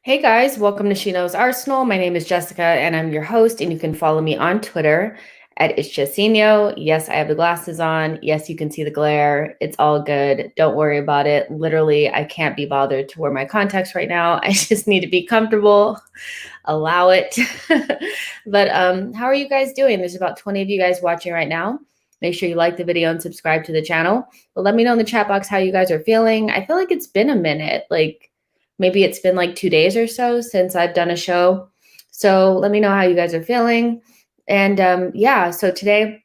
Hey guys, welcome to SheKnowsArsenal. My name is Jessica and I'm your host, and you can follow me on Twitter at @itchjessinho. Yes, I have the glasses on. Yes, you can see the glare. It's all good. Don't worry about it. Literally, I can't be bothered to wear my contacts right now. I just need to be comfortable. Allow it. But how are you guys doing? There's about 20 of you guys watching right now. Make sure you like the video and subscribe to the channel. But let me know in the chat box how you guys are feeling. I feel like it's been a minute. Maybe it's been like 2 days or so since I've done a show. So let me know how you guys are feeling. And yeah, so today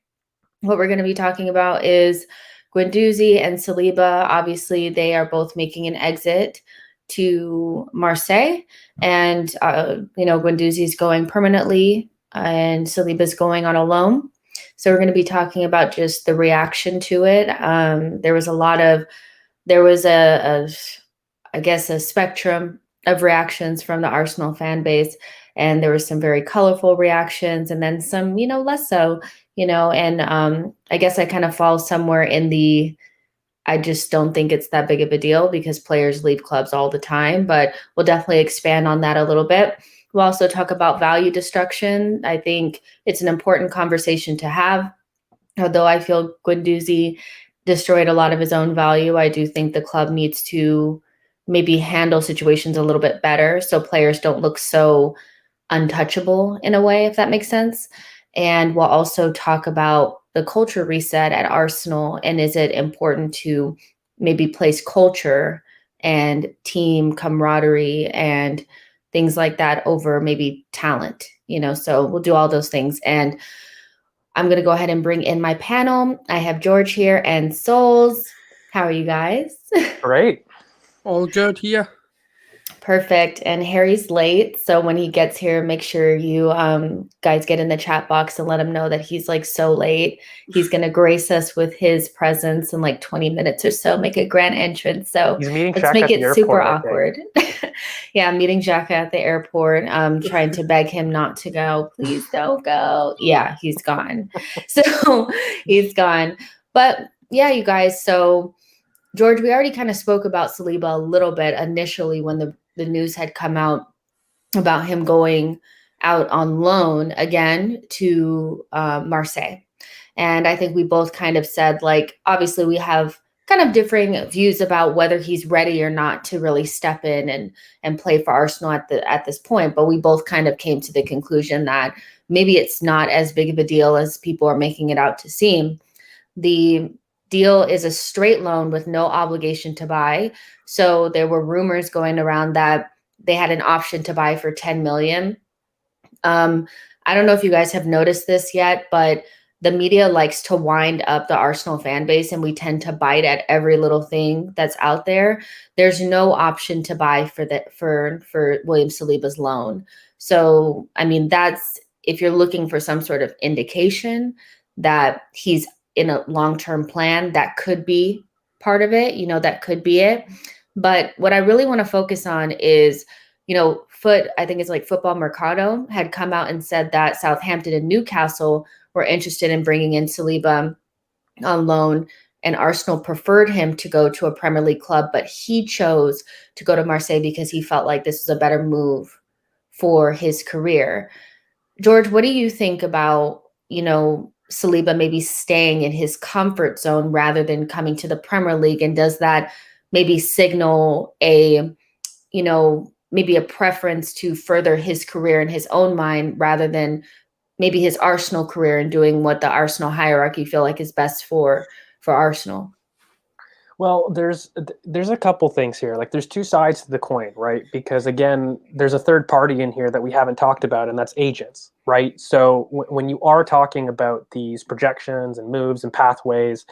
what we're going to be talking about is Guendouzi and Saliba. Obviously, they are both making an exit to Marseille. And, Guendouzi is going permanently and Saliba is going on a loan. So we're going to be talking about just the reaction to it. There was a spectrum of reactions from the Arsenal fan base. And there was some very colorful reactions and then some, less so, and I guess I kind of fall somewhere in I just don't think it's that big of a deal because players leave clubs all the time, but we'll definitely expand on that a little bit. We'll also talk about value destruction. I think it's an important conversation to have. Although I feel Guendouzi destroyed a lot of his own value, I do think the club needs to maybe handle situations a little bit better so players don't look so untouchable in a way, if that makes sense. And we'll also talk about the culture reset at Arsenal, and is it important to maybe place culture and team camaraderie and things like that over maybe talent, so we'll do all those things. And I'm going to go ahead and bring in my panel. I have George here and Sulz. How are you guys? Great. All good here. Perfect. And Harry's late, so when he gets here, make sure you guys get in the chat box and let him know that he's so late. He's going to grace us with his presence in 20 minutes or so, make a grand entrance. So he's meeting let's Xhaka make at the it super airport, awkward. Yeah, I'm meeting Xhaka at the airport. Trying to beg him not to go. Please don't go. Yeah, he's gone. So he's gone. But yeah, you guys, so George, we already kind of spoke about Saliba a little bit initially when the news had come out about him going out on loan again to Marseille. And I think we both kind of said, obviously we have kind of differing views about whether he's ready or not to really step in and play for Arsenal at this point. But we both kind of came to the conclusion that maybe it's not as big of a deal as people are making it out to seem. The deal is a straight loan with no obligation to buy. So there were rumors going around that they had an option to buy for 10 million. I don't know if you guys have noticed this yet, but the media likes to wind up the Arsenal fan base, and we tend to bite at every little thing that's out there. There's no option to buy for William Saliba's loan. So, I mean, that's if you're looking for some sort of indication that he's in a long-term plan, that could be part of it, that could be it. But what I really want to focus on is, I think it's like Football Mercado had come out and said that Southampton and Newcastle were interested in bringing in Saliba on loan, and Arsenal preferred him to go to a Premier League club, but he chose to go to Marseille because he felt like this was a better move for his career. George, what do you think about, Saliba maybe staying in his comfort zone rather than coming to the Premier League? And does that maybe signal maybe a preference to further his career in his own mind rather than maybe his Arsenal career and doing what the Arsenal hierarchy feel like is best for Arsenal? Well, there's a couple things here. Like, there's two sides to the coin, right? Because again, there's a third party in here that we haven't talked about, and that's agents, right? So when you are talking about these projections and moves and pathways,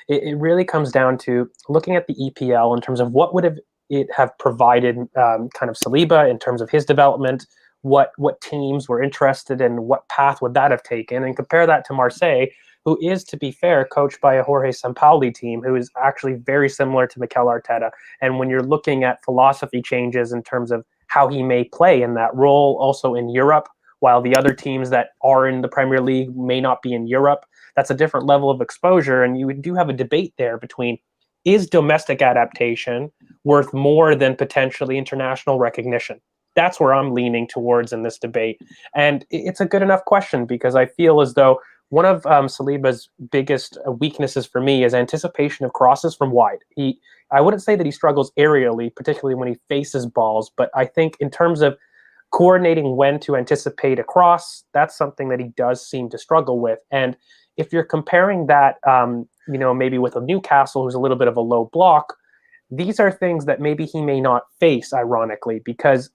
it really comes down to looking at the EPL in terms of what would it have provided kind of Saliba in terms of his development, what teams were interested in, what path would that have taken, and compare that to Marseille, who is, to be fair, coached by a Jorge Sampaoli team who is actually very similar to Mikel Arteta. And when you're looking at philosophy changes in terms of how he may play in that role, also in Europe, while the other teams that are in the Premier League may not be in Europe, that's a different level of exposure. And you do have a debate there between, is domestic adaptation worth more than potentially international recognition? That's where I'm leaning towards in this debate. And it's a good enough question because I feel as though one of Saliba's biggest weaknesses for me is anticipation of crosses from wide. I wouldn't say that he struggles aerially, particularly when he faces balls, but I think in terms of coordinating when to anticipate a cross, that's something that he does seem to struggle with. And if you're comparing that, maybe with a Newcastle who's a little bit of a low block, these are things that maybe he may not face, ironically, because,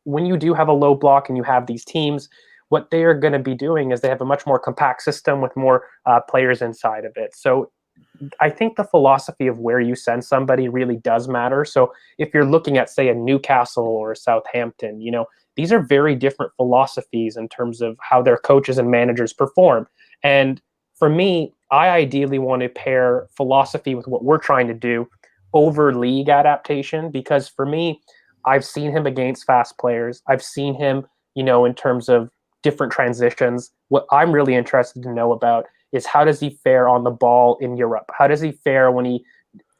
when you do have a low block and you have these teams, what they are going to be doing is they have a much more compact system with more players inside of it. So I think the philosophy of where you send somebody really does matter. So if you're looking at, say, a Newcastle or a Southampton, these are very different philosophies in terms of how their coaches and managers perform. And for me, I ideally want to pair philosophy with what we're trying to do over league adaptation, because for me, I've seen him against fast players. I've seen him, in terms of different transitions. What I'm really interested to know about is, how does he fare on the ball in Europe? How does he fare when he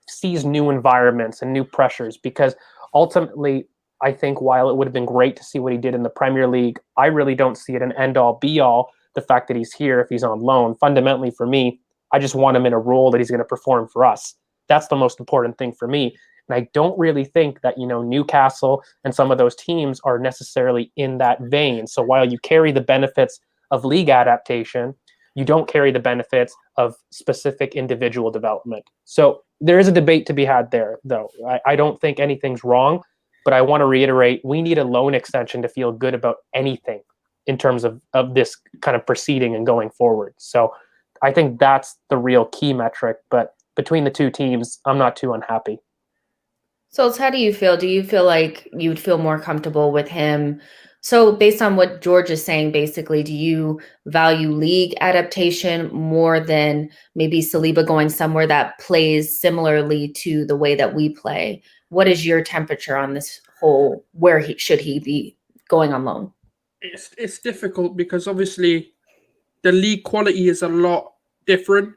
sees new environments and new pressures? Because ultimately, I think while it would have been great to see what he did in the Premier League, I really don't see it an end-all, be-all, the fact that he's here if he's on loan. Fundamentally, for me, I just want him in a role that he's going to perform for us. That's the most important thing for me. And I don't really think that, Newcastle and some of those teams are necessarily in that vein. So while you carry the benefits of league adaptation, you don't carry the benefits of specific individual development. So there is a debate to be had there, though. I don't think anything's wrong, but I want to reiterate, we need a loan extension to feel good about anything in terms of this kind of proceeding and going forward. So I think that's the real key metric. But between the two teams, I'm not too unhappy. So, how do you feel? Do you feel like you would feel more comfortable with him? So, based on what George is saying, basically, do you value league adaptation more than maybe Saliba going somewhere that plays similarly to the way that we play? What is your temperature on this whole, should he be going on loan? It's difficult because obviously the league quality is a lot different.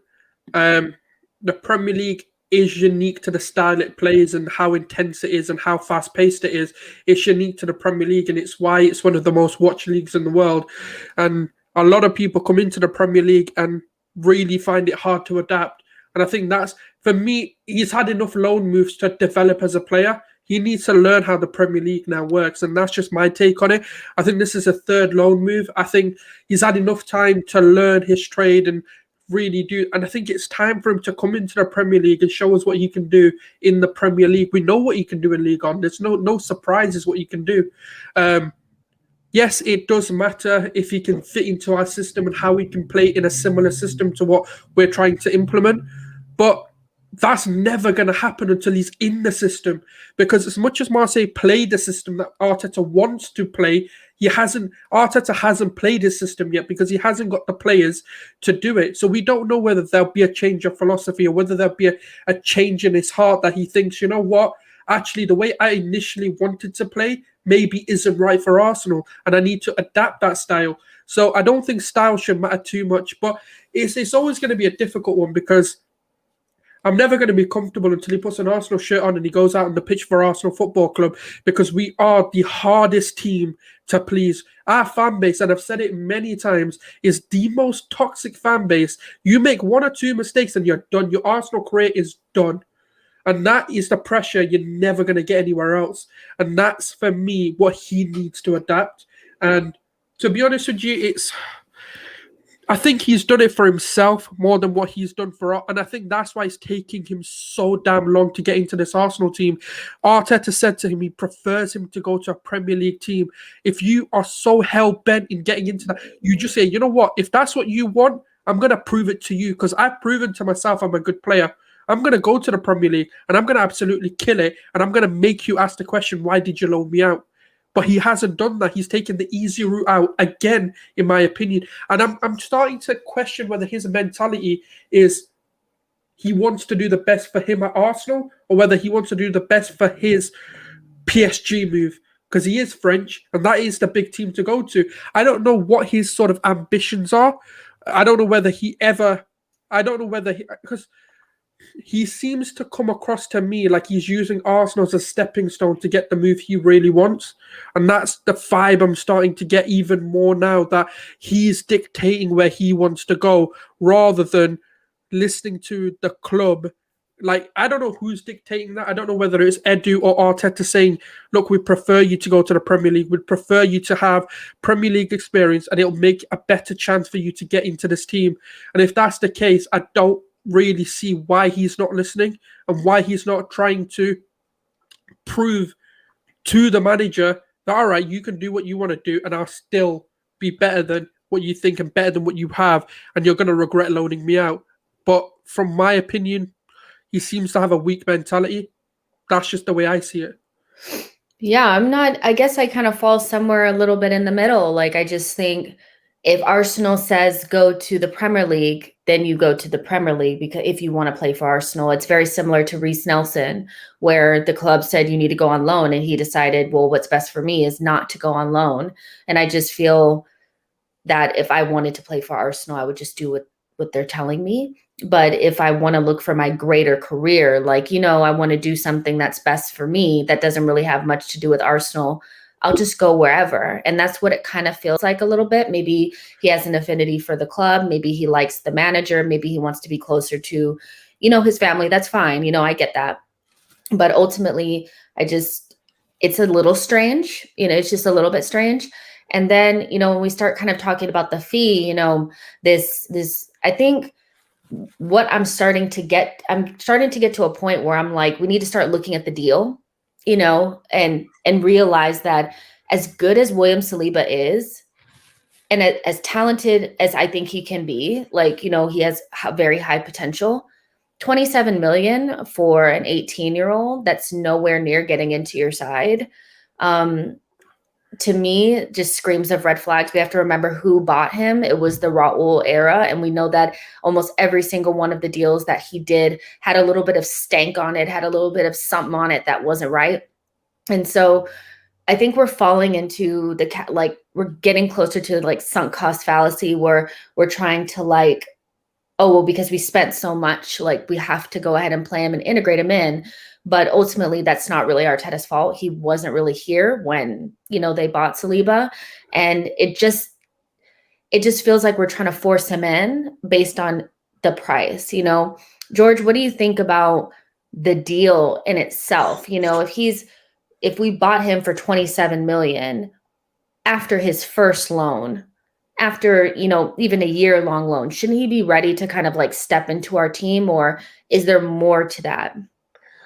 The Premier League is unique to the style it plays and how intense it is and how fast-paced it is. It's unique to the Premier League, and it's why it's one of the most watched leagues in the world. And a lot of people come into the Premier League and really find it hard to adapt. And I think that's, for me, he's had enough loan moves to develop as a player. He needs to learn how the Premier League now works, and that's just my take on it. I think this is a third loan move. I think he's had enough time to learn his trade and really do, and I think it's time for him to come into the Premier League and show us what he can do in the Premier League. We know what he can do in League On. There's no surprises what he can do. Yes, it does matter if he can fit into our system and how he can play in a similar system to what we're trying to implement, but that's never going to happen until he's in the system, because as much as Marseille played the system that Arteta wants to play, Arteta hasn't played his system yet because he hasn't got the players to do it. So we don't know whether there'll be a change of philosophy or whether there'll be a change in his heart that he thinks, you know what, actually the way I initially wanted to play, maybe isn't right for Arsenal, and I need to adapt that style. So I don't think style should matter too much, but it's always going to be a difficult one because I'm never going to be comfortable until he puts an Arsenal shirt on and he goes out on the pitch for Arsenal Football Club, because we are the hardest team to please. Our fan base, and I've said it many times, is the most toxic fan base. You make one or two mistakes and you're done. Your Arsenal career is done. And that is the pressure you're never going to get anywhere else. And that's, for me, what he needs to adapt. And to be honest with you, I think he's done it for himself more than what he's done for us. And I think that's why it's taking him so damn long to get into this Arsenal team. Arteta said to him he prefers him to go to a Premier League team. If you are so hell-bent in getting into that, you just say, you know what, if that's what you want, I'm going to prove it to you, because I've proven to myself I'm a good player. I'm going to go to the Premier League and I'm going to absolutely kill it. And I'm going to make you ask the question, why did you loan me out? But he hasn't done that. He's taken the easy route out again, in my opinion. And I'm starting to question whether his mentality is he wants to do the best for him at Arsenal, or whether he wants to do the best for his PSG move, because he is French and that is the big team to go to. I don't know what his sort of ambitions are. I don't know whether because he seems to come across to me like he's using Arsenal as a stepping stone to get the move he really wants. And that's the vibe I'm starting to get even more now, that he's dictating where he wants to go rather than listening to the club. Like, I don't know who's dictating that. I don't know whether it's Edu or Arteta saying, look, we prefer you to go to the Premier League. We'd prefer you to have Premier League experience and it'll make a better chance for you to get into this team. And if that's the case, I don't really see why he's not listening and why he's not trying to prove to the manager that, all right, you can do what you want to do and I'll still be better than what you think and better than what you have, and you're going to regret loaning me out. But from my opinion, he seems to have a weak mentality. That's just the way I see it. Yeah, I guess I kind of fall somewhere a little bit in the middle. Like, I just think if Arsenal says go to the Premier League, then you go to the Premier League, because if you want to play for Arsenal, it's very similar to Reiss Nelson, where the club said you need to go on loan and he decided, well, what's best for me is not to go on loan. And I just feel that if I wanted to play for Arsenal, I would just do what they're telling me. But if I want to look for my greater career, like, I want to do something that's best for me, that doesn't really have much to do with Arsenal, I'll just go wherever. And that's what it kind of feels like a little bit. Maybe he has an affinity for the club. Maybe he likes the manager. Maybe he wants to be closer to, his family. That's fine. I get that. But ultimately, it's a little strange. It's just a little bit strange. And then, when we start kind of talking about the fee, this, I think what I'm starting to get to a point where I'm like, we need to start looking at the deal, and realize that as good as William Saliba is, and as talented as I think he can be, like, he has very high potential. 27 million for an 18-year-old, that's nowhere near getting into your side. To me, just screams of red flags. We have to remember who bought him. It was the Raul era. And we know that almost every single one of the deals that he did had a little bit of stank on it, had a little bit of something on it that wasn't right. And so I think we're falling into we're getting closer to sunk cost fallacy, where we're trying to oh, well, because we spent so much, we have to go ahead and play him and integrate him in. But ultimately, that's not really Arteta's fault. He wasn't really here when, they bought Saliba. And it just feels like we're trying to force him in based on the price. George, what do you think about the deal in itself? If we bought him for 27 million after his first loan, after, even a year-long loan, shouldn't he be ready to kind of step into our team, or is there more to that?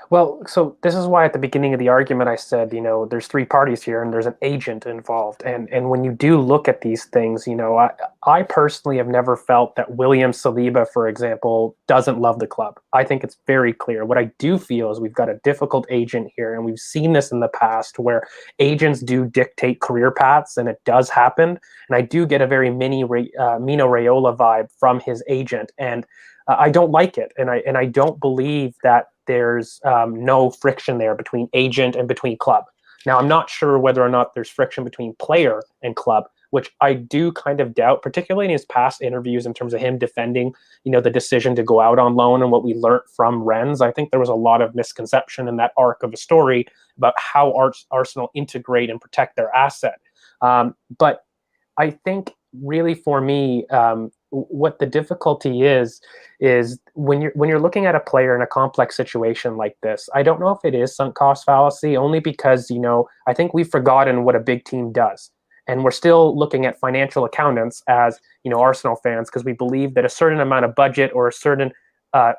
Well, so this is why at the beginning of the argument I said, there's three parties here and there's an agent involved. And when you do look at these things, I personally have never felt that William Saliba, for example, doesn't love the club. I think it's very clear. What I do feel is we've got a difficult agent here, and we've seen this in the past where agents do dictate career paths, and it does happen. And I do get a very Mino Raiola vibe from his agent, and I don't like it. And I don't believe that there's no friction there between agent and between club. Now, I'm not sure whether or not there's friction between player and club, which I do kind of doubt, particularly in his past interviews in terms of him defending, the decision to go out on loan and what we learned from Rennes. I think there was a lot of misconception in that arc of a story about how Arsenal integrate and protect their asset. But I think really for me, what the difficulty is when you're looking at a player in a complex situation like this. I don't know if it is sunk cost fallacy, only because I think we've forgotten what a big team does, and we're still looking at financial accountants as Arsenal fans, because we believe that a certain amount of budget or a certain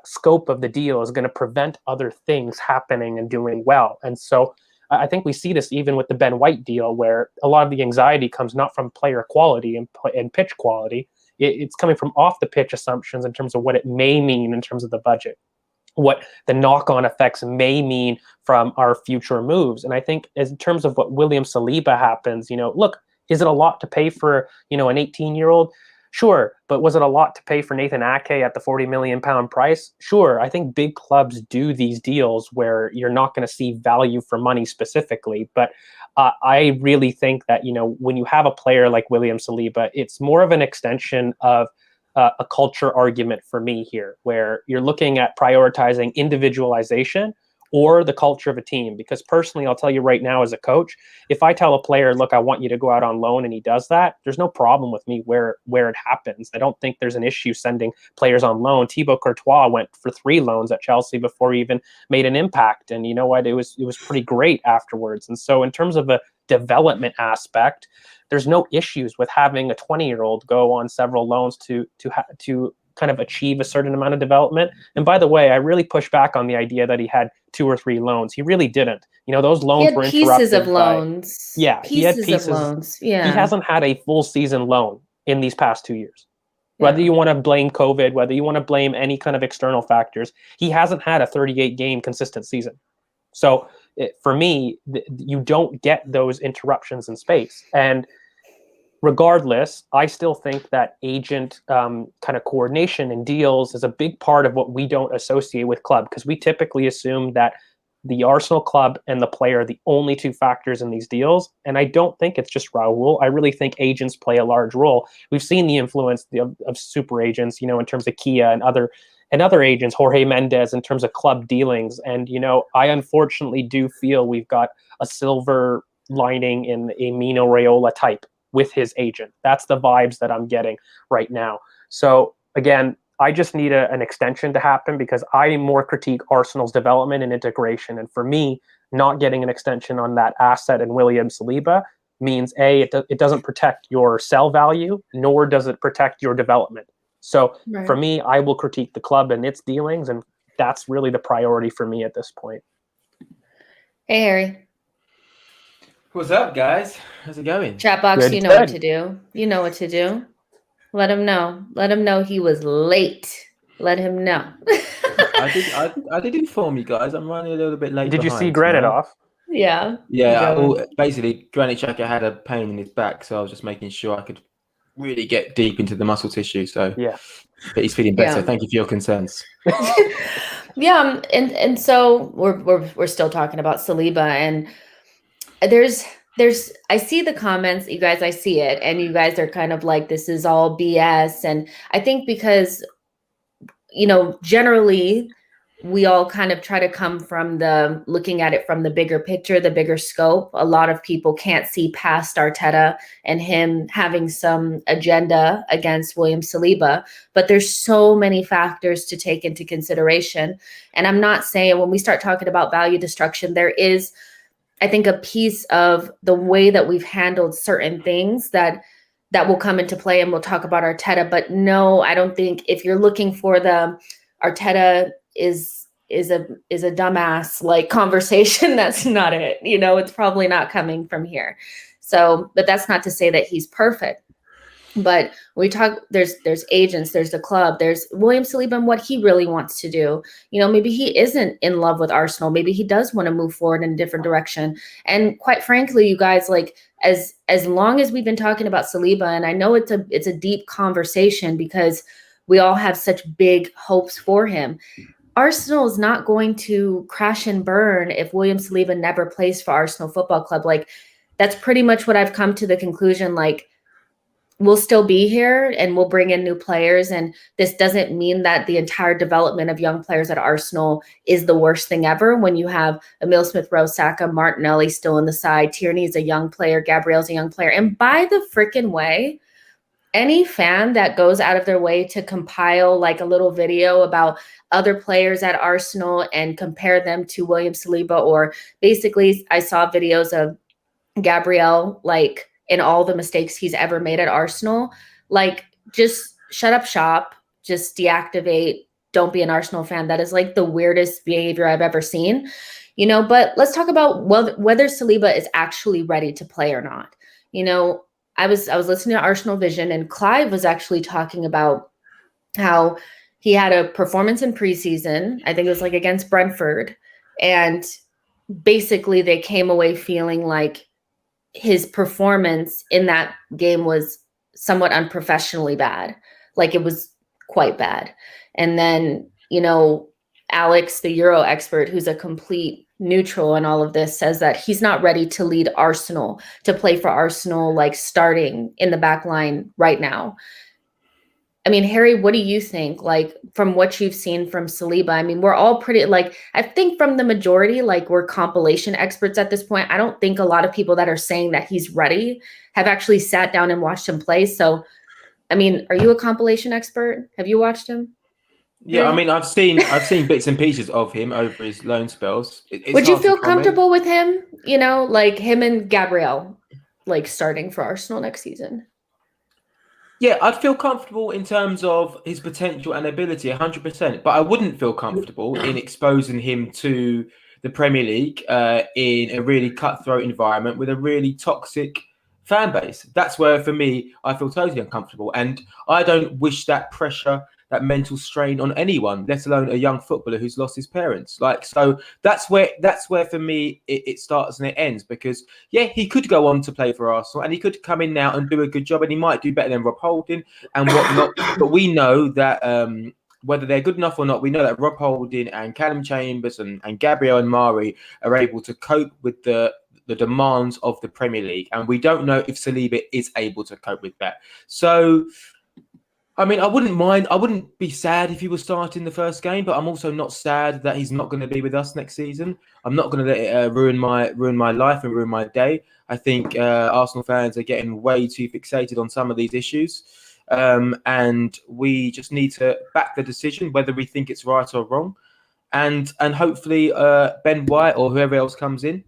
scope of the deal is going to prevent other things happening and doing well. And so I think we see this even with the Ben White deal, where a lot of the anxiety comes not from player quality and pitch quality. It's coming from off the pitch assumptions in terms of what it may mean in terms of the budget, what the knock-on effects may mean from our future moves. And I think in terms of what William Saliba happens, look, is it a lot to pay for, an 18-year-old? Sure. But was it a lot to pay for Nathan Ake at the £40 million price? Sure. I think big clubs do these deals where you're not going to see value for money specifically. But I really think that, when you have a player like William Saliba, it's more of an extension of a culture argument for me here, where you're looking at prioritizing individualization or the culture of a team. Because personally, I'll tell you right now as a coach, if I tell a player, look, I want you to go out on loan, and he does that, there's no problem with me where it happens. I don't think there's an issue sending players on loan. Thibaut Courtois went for 3 loans at Chelsea before he even made an impact. And you know what? It was pretty great afterwards. And so in terms of a development aspect, there's no issues with having a 20-year-old go on several loans to kind of achieve a certain amount of development. And by the way, I really push back on the idea that he had 2 or 3 loans. He really didn't. Those loans were interrupted. Pieces of loans. Yeah, he had pieces of loans. Yeah. He hasn't had a full season loan in these past 2 years. Whether you want to blame COVID, whether you want to blame any kind of external factors, he hasn't had a 38-game consistent season. So for me, you don't get those interruptions in space. And regardless, I still think that agent kind of coordination and deals is a big part of what we don't associate with club, because we typically assume that the Arsenal club and the player are the only 2 factors in these deals. And I don't think it's just Raul. I really think agents play a large role. We've seen the influence of super agents, in terms of Kia and other agents, Jorge Mendes, in terms of club dealings. And, I unfortunately do feel we've got a silver lining in a Mino Raiola type with his agent. That's the vibes that I'm getting right now. So again, I just need an extension to happen, because I more critique Arsenal's development and integration. And for me, not getting an extension on that asset in William Saliba means it doesn't protect your sell value, nor does it protect your development. So for me, I will critique the club and its dealings, and that's really the priority for me at this point. Hey, Harry. What's up, guys? How's it going? Chat box, you know what to do. You know what to do. Let him know. Let him know he was late. Let him know. I did inform you guys. I'm running a little bit late. Did you see Granite off? Yeah. Yeah. Basically, Granit Xhaka had a pain in his back, so I was just making sure I could really get deep into the muscle tissue. So yeah, but he's feeling better. Yeah. Thank you for your concerns. Yeah, and so we're still talking about Saliba, and there's I see the comments, you guys, I see it, and you guys are kind of like, this is all BS. And I think because, generally we all kind of try to come from looking at it from the bigger picture, the bigger scope. A lot of people can't see past Arteta and him having some agenda against William Saliba, but there's so many factors to take into consideration. And I'm not saying when we start talking about value destruction, there is, I think, a piece of the way that we've handled certain things that will come into play, and we'll talk about Arteta. But no, I don't think if you're looking for the Arteta is a dumbass like conversation, that's not it. It's probably not coming from here. So, but that's not to say that he's perfect. But we talk, there's agents, there's the club, there's William Saliba and what he really wants to do. Maybe he isn't in love with Arsenal. Maybe he does want to move forward in a different direction. And quite frankly, you guys, like as long as we've been talking about Saliba, and I know it's a deep conversation because we all have such big hopes for him. Arsenal is not going to crash and burn if William Saliba never plays for Arsenal Football Club. Like, that's pretty much what I've come to the conclusion. Like, we'll still be here and we'll bring in new players. And this doesn't mean that the entire development of young players at Arsenal is the worst thing ever. When you have Emile Smith-Rowe, Saka, Martinelli still on the side, Tierney's a young player, Gabriel's a young player. And by the freaking way, any fan that goes out of their way to compile like a little video about other players at Arsenal and compare them to William Saliba, or basically I saw videos of Gabriel, like, in all the mistakes he's ever made at Arsenal, like, just shut up shop, just deactivate, don't be an Arsenal fan. That is like the weirdest behavior I've ever seen, you know. But let's talk about whether Saliba is actually ready to play or not. You know, I was listening to Arsenal Vision, and Clive was actually talking about how he had a performance in preseason. I think it was like against Brentford, and basically they came away feeling like his performance in that game was somewhat unprofessionally bad. Like, it was quite bad. And then, you know, Alex, the Euro expert, who's a complete neutral in all of this, says that he's not ready to lead Arsenal, to play for Arsenal, like starting in the back line right now. I mean, Harry, what do you think? Like, from what you've seen from Saliba, I mean, we're all pretty, like, I think from the majority, like, we're compilation experts at this point. I don't think a lot of people that are saying that he's ready have actually sat down and watched him play. So, I mean, are you a compilation expert? Have you watched him? Yeah, I mean, I've seen bits and pieces of him over his loan spells. Would you feel comfortable with him? You know, like him and Gabriel, like starting for Arsenal next season? Yeah, I'd feel comfortable in terms of his potential and ability, 100%. But I wouldn't feel comfortable in exposing him to the Premier League in a really cutthroat environment with a really toxic fan base. That's where, for me, I feel totally uncomfortable. And I don't wish that pressure, that mental strain on anyone, let alone a young footballer who's lost his parents. Like, so that's where for me it starts and it ends, because yeah, he could go on to play for Arsenal and he could come in now and do a good job, and he might do better than Rob Holding and whatnot. But we know that whether they're good enough or not, we know that Rob Holding and Callum Chambers and Gabriel and Mari are able to cope with the demands of the Premier League, and we don't know if Saliba is able to cope with that. So I mean, I wouldn't mind. I wouldn't be sad if he was starting the first game, but I'm also not sad that he's not going to be with us next season. I'm not going to let it ruin my life and ruin my day. I think Arsenal fans are getting way too fixated on some of these issues, and we just need to back the decision, whether we think it's right or wrong, and hopefully Ben White or whoever else comes in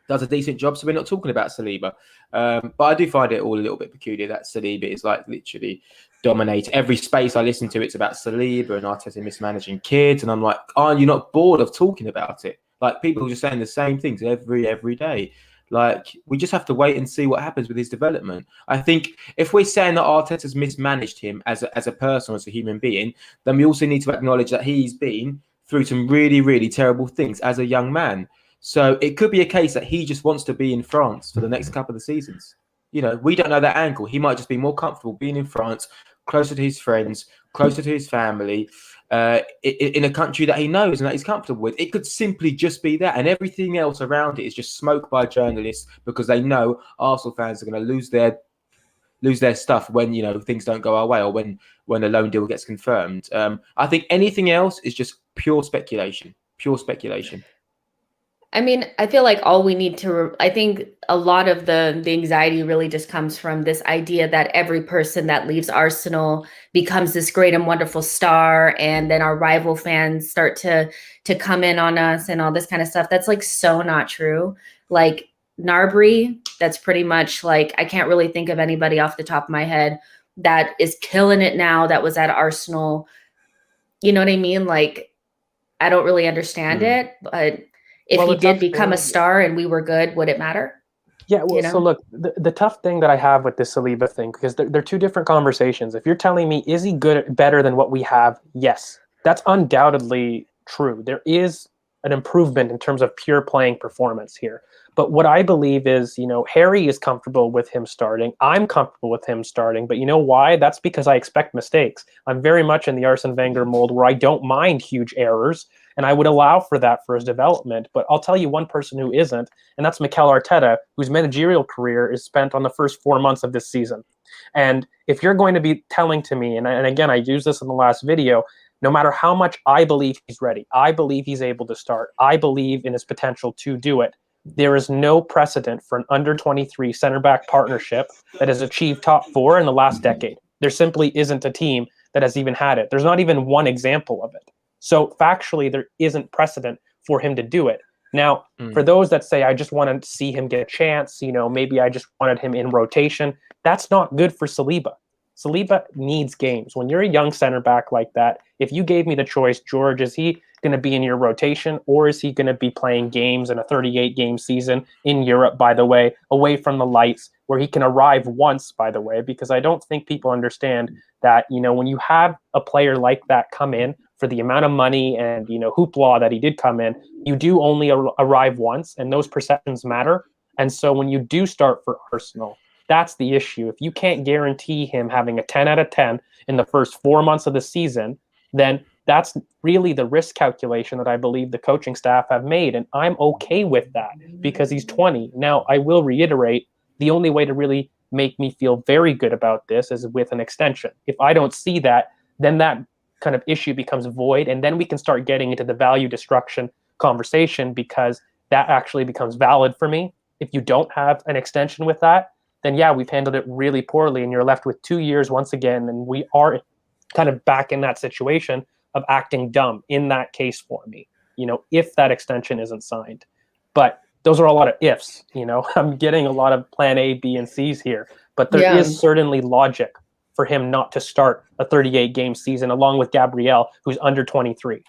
does a decent job, so we're not talking about Saliba. But I do find it all a little bit peculiar that Saliba is like literally dominate every space I listen to. It's about Saliba and Arteta mismanaging kids, and I'm like, aren't you not bored of talking about it? Like, people are just saying the same things every day. Like, we just have to wait and see what happens with his development. I think if we're saying that Arteta's mismanaged him as a person, as a human being, then we also need to acknowledge that he's been through some really, really terrible things as a young man. So it could be a case that he just wants to be in France for the next couple of seasons. You know, we don't know that angle. He might just be more comfortable being in France, closer to his friends, closer to his family, in a country that he knows and that he's comfortable with. It could simply just be that, and everything else around it is just smoke by journalists, because they know Arsenal fans are going to lose their stuff when, you know, things don't go our way, or when a loan deal gets confirmed. I think anything else is just pure speculation. Pure speculation. I mean, I feel like all we need to, I think a lot of the anxiety really just comes from this idea that every person that leaves Arsenal becomes this great and wonderful star, and then our rival fans start to come in on us and all this kind of stuff. That's like so not true. Like Gnabry, that's pretty much like, I can't really think of anybody off the top of my head that is killing it now that was at Arsenal. You know what I mean? Like, I don't really understand it, but if he did become a star and we were good, would it matter? Yeah, well, you know? So look, the tough thing that I have with this Saliba thing, because they're two different conversations. If you're telling me, is he better than what we have? Yes, that's undoubtedly true. There is an improvement in terms of pure playing performance here. But what I believe is, Harry is comfortable with him starting. I'm comfortable with him starting. But you know why? That's because I expect mistakes. I'm very much in the Arsene Wenger mold where I don't mind huge errors, and I would allow for that for his development. But I'll tell you one person who isn't, and that's Mikel Arteta, whose managerial career is spent on the first 4 months of this season. And if you're going to be telling to me, and again, I used this in the last video, no matter how much I believe he's ready, I believe he's able to start, I believe in his potential to do it, there is no precedent for an under-23 center-back partnership that has achieved top 4 in the last decade. There simply isn't a team that has even had it. There's not even one example of it. So factually, there isn't precedent for him to do it. Now, for those that say, I just want to see him get a chance, maybe I just wanted him in rotation, that's not good for Saliba. Saliba needs games. When you're a young center back like that, if you gave me the choice, George, is he going to be in your rotation, or is he going to be playing games in a 38-game season in Europe, by the way, away from the lights, where he can arrive once, by the way, because I don't think people understand that, when you have a player like that come in for the amount of money and, hoopla that he did come in, you do only arrive once, and those perceptions matter. And so when you do start for Arsenal, that's the issue. If you can't guarantee him having a 10 out of 10 in the first 4 months of the season, then that's really the risk calculation that I believe the coaching staff have made. And I'm okay with that because he's 20. Now, I will reiterate, the only way to really make me feel very good about this is with an extension. If I don't see that, then that kind of issue becomes void. And then we can start getting into the value destruction conversation, because that actually becomes valid for me. If you don't have an extension with that, then yeah, we've handled it really poorly, and you're left with 2 years once again. And we are kind of back in that situation of acting dumb in that case for me, if that extension isn't signed. But those are a lot of ifs, I'm getting a lot of plan A, B, and C's here, but there is certainly logic for him not to start a 38-game season along with Gabriel, who's under 23.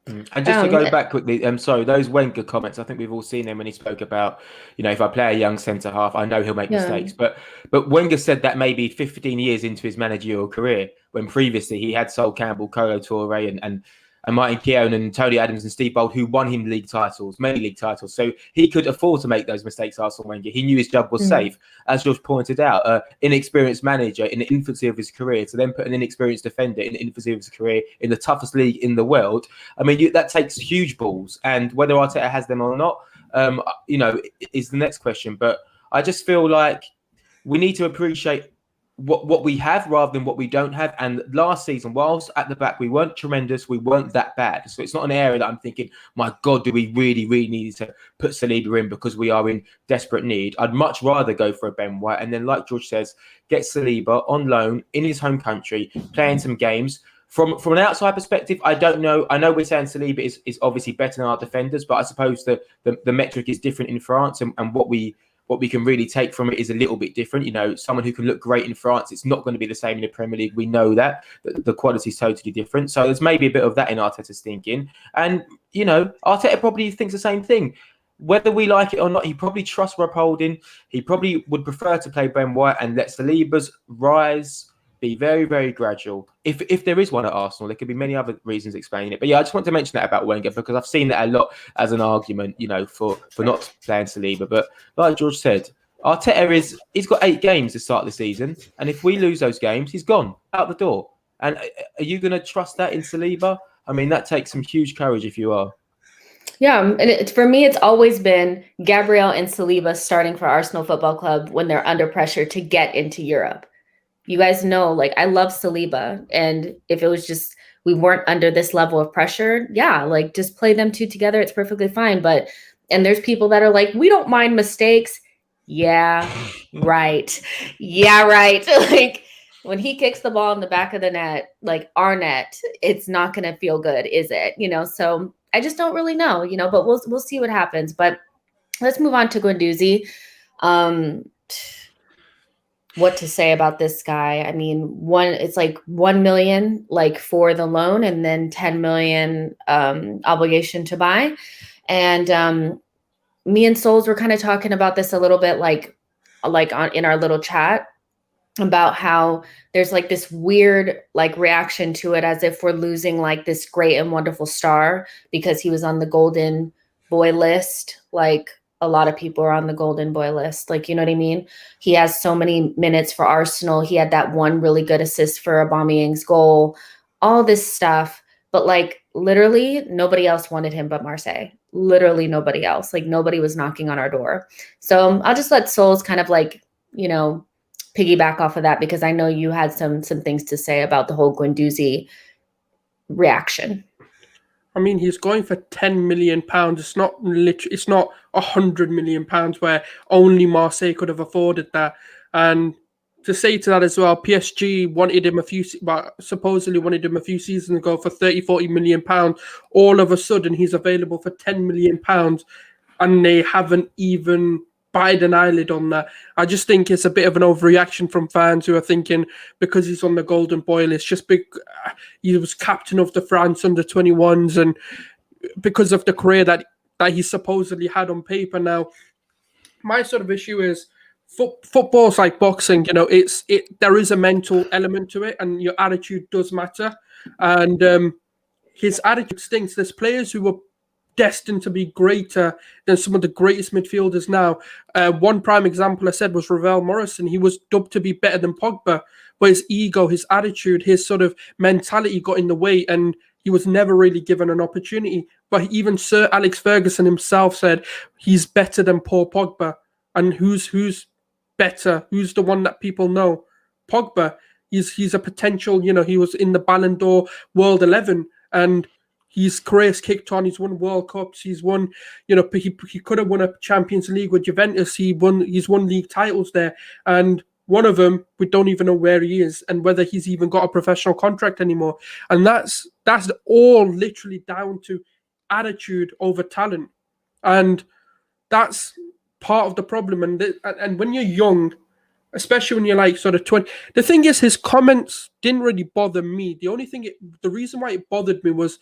And just to go back quickly, sorry, those Wenger comments, I think we've all seen them when he spoke about, if I play a young centre half, I know he'll make mistakes. But Wenger said that maybe 15 years into his managerial career, when previously he had Sol Campbell, Kolo Touré, and Martin Keown and Tony Adams and Steve Bold, who won him many league titles. So he could afford to make those mistakes, Arsene Wenger. He knew his job was safe. As George pointed out, inexperienced manager in the infancy of his career to then put an inexperienced defender in the infancy of his career in the toughest league in the world. I mean, that takes huge balls. And whether Arteta has them or not, is the next question. But I just feel like we need to appreciate what we have rather than what we don't have. And last season, whilst at the back we weren't tremendous, we weren't that bad. So it's not an area that I'm thinking, my God, do we really, really need to put Saliba in because we are in desperate need? I'd much rather go for a Ben White and then, like George says, get Saliba on loan in his home country, playing some games. From an outside perspective, I don't know. I know we're saying Saliba is obviously better than our defenders, but I suppose the metric is different in France, and what we can really take from it is a little bit different. Someone who can look great in France, it's not going to be the same in the Premier League. We know that the quality is totally different. So there's maybe a bit of that in Arteta's thinking. And, Arteta probably thinks the same thing. Whether we like it or not, he probably trusts Rob Holding. He probably would prefer to play Ben White and let Saliba's rise be very, very gradual. If there is one at Arsenal, there could be many other reasons explaining it. But yeah, I just want to mention that about Wenger because I've seen that a lot as an argument, for not playing Saliba. But like George said, Arteta he's got 8 games to start the season, and if we lose those games, he's gone out the door. And are you going to trust that in Saliba? I mean, that takes some huge courage if you are. Yeah, and for me, it's always been Gabriel and Saliba starting for Arsenal Football Club when they're under pressure to get into Europe. You guys know, I love Saliba. And if it was just, we weren't under this level of pressure, just play them two together. It's perfectly fine. And there's people that are like, we don't mind mistakes. Yeah, right. Yeah, right. When he kicks the ball in the back of the net, our net, it's not going to feel good, is it? So I just don't really know, but we'll see what happens. But let's move on to Guendouzi. What to say about this guy? I mean, it's 1 million for the loan and then 10 million obligation to buy. And me and Sulz were kind of talking about this a little bit in our little chat. about how there's like this weird like reaction to it as if we're losing like this great and wonderful star because he was on the golden boy list. Like a lot of people are on the golden boy list. Like, you know what I mean? He has so many minutes for Arsenal. He had that one really good assist for Aubameyang's goal, all this stuff. But like literally nobody else wanted him but Marseille. Literally nobody else. Like nobody was knocking on our door. So I'll just let Sulz kind of like, you know, piggyback off of that because I know you had some things to say about the whole Guendouzi reaction. I mean, he's going for £10 million. It's not it's not £100 million where only Marseille could have afforded that. And to say to that as well, PSG wanted him supposedly wanted him a few seasons ago for 30-40 million pounds. All of a sudden, he's available for £10 million, and they haven't even batted an eyelid on that. I just think it's a bit of an overreaction from fans who are thinking because he's on the golden boy list, just he was captain of the France under-21s, and because of the career that he supposedly had on paper. Now, my sort of issue is football's like boxing. You know, there is a mental element to it, and your attitude does matter. And his attitude stinks. There's players who were destined to be greater than some of the greatest midfielders now. One prime example I said was Ravel Morrison. He was dubbed to be better than Pogba, but his ego, his attitude, his sort of mentality got in the way, and he was never really given an opportunity. But even Sir Alex Ferguson himself said he's better than Paul Pogba. And who's better? Who's the one that people know? Pogba. He's a potential, you know, he was in the Ballon d'Or World 11, and his career's kicked on. He's won World Cups. He's won, you know, he could have won a Champions League with Juventus. He's won league titles there. And one of them, we don't even know where he is and whether he's even got a professional contract anymore. And that's all literally down to attitude over talent. And that's part of the problem. And when you're young, especially when you're like sort of 20, the thing is, his comments didn't really bother me. The reason why it bothered me was,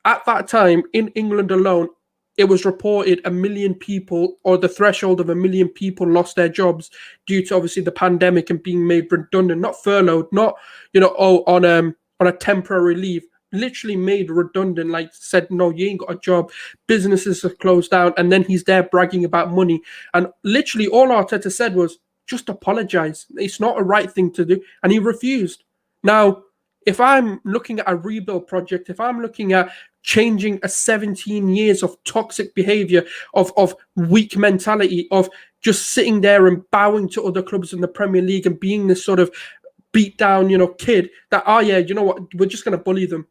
at that time, in England alone, it was reported 1 million people, or the threshold of 1 million people, lost their jobs due to obviously the pandemic and being made redundant, not furloughed, not, you know, on a temporary leave, literally made redundant, like said, no, you ain't got a job, businesses are closed down, and then he's there bragging about money. And literally all Arteta said was, just apologize. It's not a right thing to do. And he refused. Now, if I'm looking at a rebuild project, if I'm looking at changing a 17 years of toxic behavior, of weak mentality, of just sitting there and bowing to other clubs in the Premier League and being this sort of beat down, you know, kid that, oh yeah, you know what, we're just going to bully them.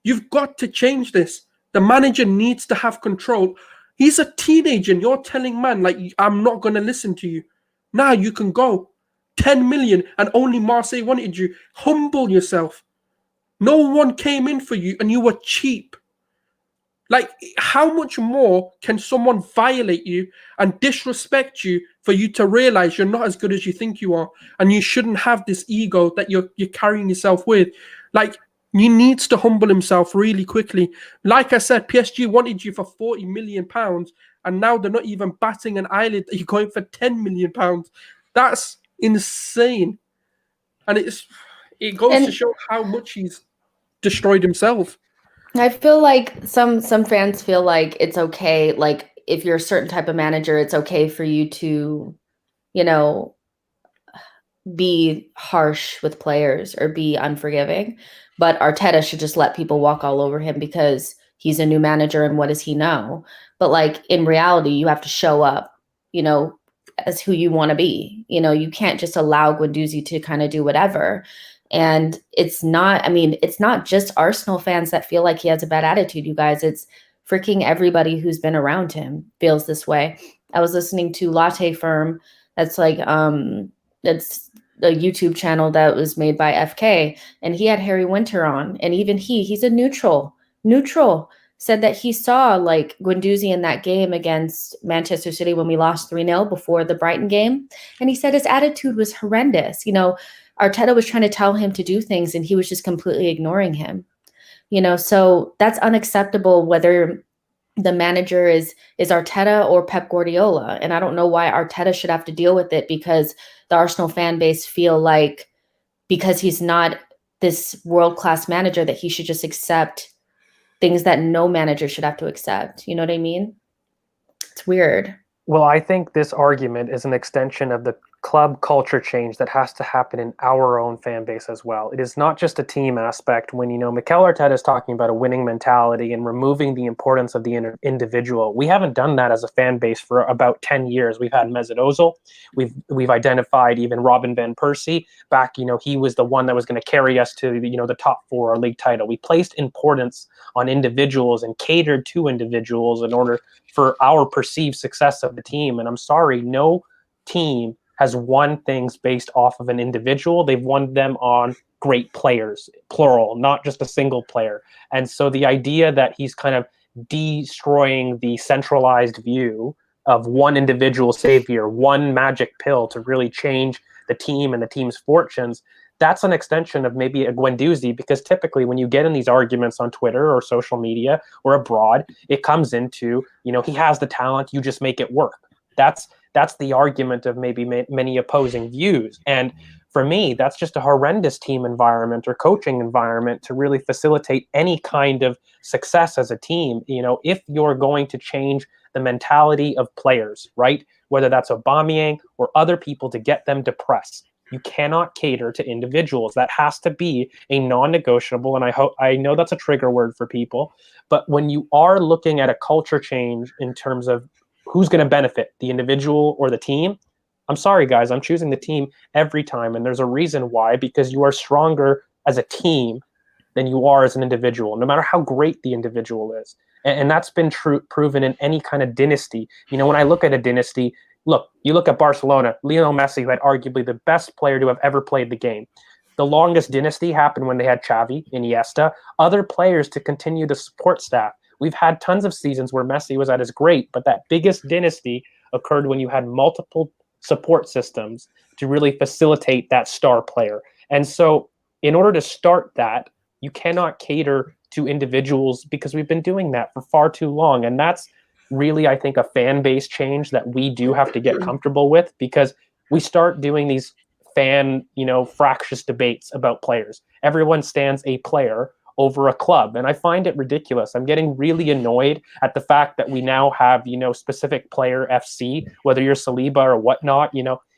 You've got to change this. The manager needs to have control. He's a teenager and you're telling man, like, I'm not going to listen to you. Now you can go. 10 million and only Marseille wanted you. Humble yourself. No one came in for you and you were cheap. Like, how much more can someone violate you and disrespect you for you to realize you're not as good as you think you are, and you shouldn't have this ego that you're carrying yourself with? Like, he needs to humble himself really quickly. Like I said, PSG wanted you for £40 million, and now they're not even batting an eyelid that you're going for £10 million. That's insane. And it goes to show how much he's destroyed himself. I feel like some fans feel like it's okay, like if you're a certain type of manager, it's okay for you to, you know, be harsh with players or be unforgiving. But Arteta should just let people walk all over him because he's a new manager and what does he know? But like in reality, you have to show up, you know, as who you want to be. You know, you can't just allow Guendouzi to kind of do whatever. And it's not just Arsenal fans that feel like he has a bad attitude, you guys. It's freaking everybody who's been around him feels this way. I was listening to Latte Firm. That's like, that's a YouTube channel that was made by FK. And he had Harry Winter on. And even he's a neutral, said that he saw like Guendouzi in that game against Manchester City when we lost 3-0 before the Brighton game. And he said his attitude was horrendous. You know, Arteta was trying to tell him to do things and he was just completely ignoring him. You know, so that's unacceptable, whether the manager is Arteta or Pep Guardiola. And I don't know why Arteta should have to deal with it, because the Arsenal fan base feel like because he's not this world-class manager that he should just accept things that no manager should have to accept. You know what I mean? It's weird. Well, I think this argument is an extension of the club culture change that has to happen in our own fan base as well. It is not just a team aspect. When, Mikel Arteta is talking about a winning mentality and removing the importance of the individual, we haven't done that as a fan base for about 10 years. We've had Mesut Ozil. We've identified even Robin van Persie. Back, he was the one that was going to carry us to, the top 4 league title. We placed importance on individuals and catered to individuals in order for our perceived success of the team. And I'm sorry, no team has won things based off of an individual. They've won them on great players, plural, not just a single player. And so the idea that he's kind of destroying the centralized view of one individual savior, one magic pill to really change the team and the team's fortunes, that's an extension of maybe a Guendouzi, because typically when you get in these arguments on Twitter or social media or abroad, it comes into, he has the talent, you just make it work. That's the argument of maybe many opposing views. And for me, that's just a horrendous team environment or coaching environment to really facilitate any kind of success as a team. If you're going to change the mentality of players, right, whether that's Aubameyang or other people to get them to press, you cannot cater to individuals. That has to be a non-negotiable. And I know that's a trigger word for people, but when you are looking at a culture change in terms of who's going to benefit, the individual or the team, I'm sorry, guys, I'm choosing the team every time. And there's a reason why, because you are stronger as a team than you are as an individual, no matter how great the individual is. And that's been proven in any kind of dynasty. When I look at a dynasty, you look at Barcelona, Lionel Messi, who had arguably the best player to have ever played the game. The longest dynasty happened when they had Xavi, Iniesta, other players to continue the support staff. We've had tons of seasons where Messi was at his great, but that biggest dynasty occurred when you had multiple support systems to really facilitate that star player. And so in order to start that, you cannot cater to individuals, because we've been doing that for far too long. And that's really, I think, a fan base change that we do have to get comfortable with, because we start doing these fan, fractious debates about players. Everyone stands a player over a club. And I find it ridiculous. I'm getting really annoyed at the fact that we now have, specific player FC, whether you're Saliba or whatnot,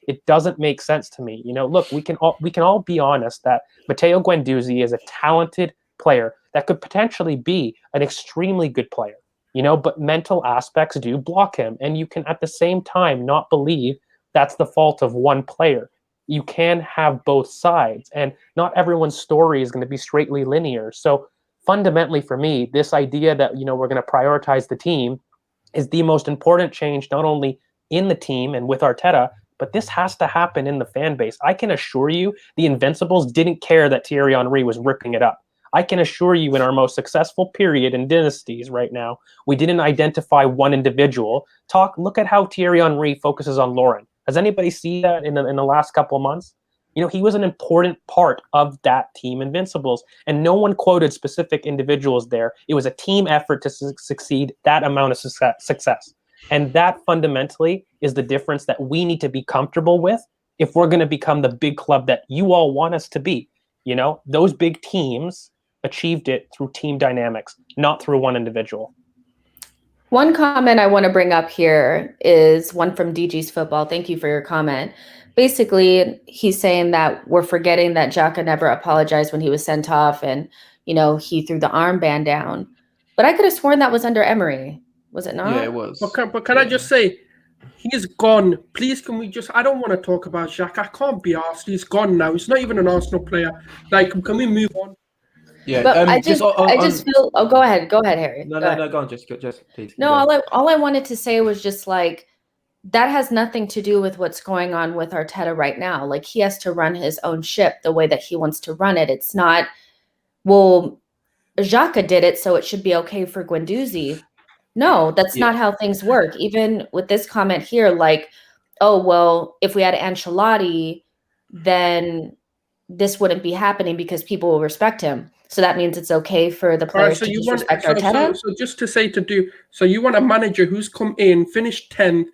it doesn't make sense to me. Look, we can all be honest that Matteo Guendouzi is a talented player that could potentially be an extremely good player, but mental aspects do block him. And you can at the same time not believe that's the fault of one player. You can have both sides, and not everyone's story is going to be straightly linear. So fundamentally for me, this idea that, we're going to prioritize the team is the most important change, not only in the team and with Arteta, but this has to happen in the fan base. I can assure you the Invincibles didn't care that Thierry Henry was ripping it up. I can assure you in our most successful period in dynasties right now, we didn't identify one individual. Look at how Thierry Henry focuses on Lauren. Has anybody seen that in the last couple of months? He was an important part of that team Invincibles, and no one quoted specific individuals there. It was a team effort to succeed that amount of success. And that fundamentally is the difference that we need to be comfortable with if we're going to become the big club that you all want us to be. Those big teams achieved it through team dynamics, not through one individual. One comment I want to bring up here is one from DG's Football. Thank you for your comment. Basically, he's saying that we're forgetting that Xhaka never apologized when he was sent off and, he threw the armband down. But I could have sworn that was under Emery. Was it not? Yeah, it was. But can I just say, he's gone. Please, can we just... I don't want to talk about Xhaka. I can't be asked. He's gone now. He's not even an Arsenal player. Can we move on? Yeah, but I just feel. Oh, go ahead, Harry. No, go on, just please. No, all I wanted to say was just that has nothing to do with what's going on with Arteta right now. He has to run his own ship the way that he wants to run it. It's not, well, Xhaka did it, so it should be okay for Guendouzi. No, that's not how things work. Even with this comment here, oh, well, if we had Ancelotti, then this wouldn't be happening because people will respect him. So that means it's okay for the All right, players so to you want disrespect Arteta. so just to say so you want a manager who's come in, finished 10th,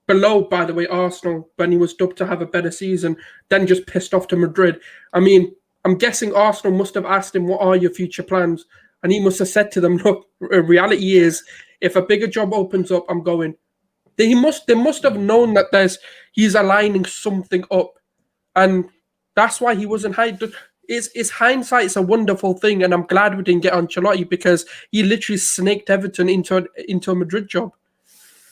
below, by the way, Arsenal when he was dubbed to have a better season, then just pissed off to Madrid. I mean, I'm guessing Arsenal must have asked him, what are your future plans? And he must have said to them, look, reality is, if a bigger job opens up, I'm going. They must have known that he's aligning something up. And that's why he wasn't hired. It's hindsight. It's a wonderful thing. And I'm glad we didn't get Ancelotti because he literally snaked Everton into a Madrid job.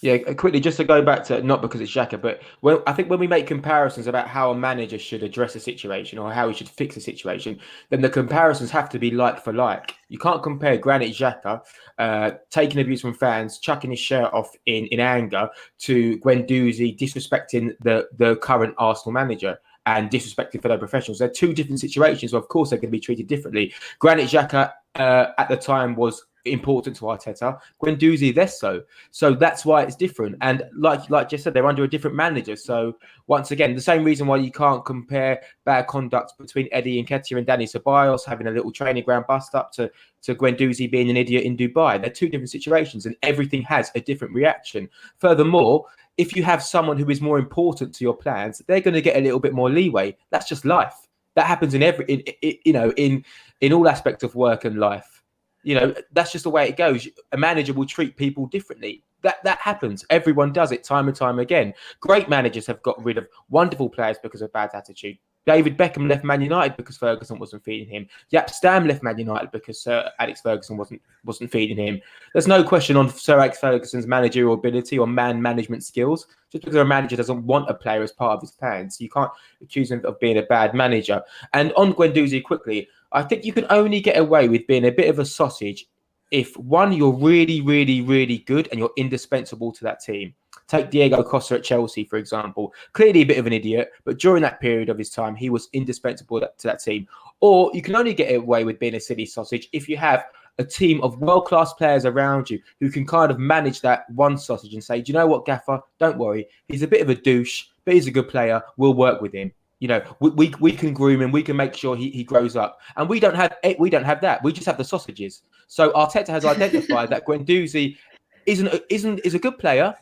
Yeah, quickly, just to go back to, not because it's Xhaka, but I think when we make comparisons about how a manager should address a situation or how he should fix a situation, then the comparisons have to be like for like. You can't compare Granit Xhaka taking abuse from fans, chucking his shirt off in anger, to Guendouzi disrespecting the current Arsenal manager and disrespecting fellow professionals. They're two different situations, so of course they're going to be treated differently. Granit Xhaka at the time was important to Arteta. Guendouzi less so. So that's why it's different. And like just said, they're under a different manager. So once again, the same reason why you can't compare bad conduct between Eddie Nketiah and Dani Ceballos having a little training ground bust up to Guendouzi being an idiot in Dubai. They're two different situations and everything has a different reaction. Furthermore, if you have someone who is more important to your plans, they're going to get a little bit more leeway. That's just life. That happens in all aspects of work and life. You know, that's just the way it goes. A manager will treat people differently. That happens. Everyone does it time and time again. Great managers have got rid of wonderful players because of bad attitude. David Beckham left Man United because Ferguson wasn't feeding him. Jaap Stam left Man United because Sir Alex Ferguson wasn't feeding him. There's no question on Sir Alex Ferguson's managerial ability or man management skills. Just because a manager doesn't want a player as part of his plans, you can't accuse him of being a bad manager. And on Guendouzi, quickly, I think you can only get away with being a bit of a sausage if, one, you're really, really, really good and you're indispensable to that team. Take Diego Costa at Chelsea, for example. Clearly a bit of an idiot, but during that period of his time, he was indispensable to that team. Or you can only get away with being a silly sausage if you have a team of world-class players around you who can kind of manage that one sausage and say, do you know what, Gaffer? Don't worry. He's a bit of a douche, but he's a good player. We'll work with him. You know, we can groom him. We can make sure he grows up. And we don't have that. We just have the sausages. So Arteta has identified that Guendouzi is a good player,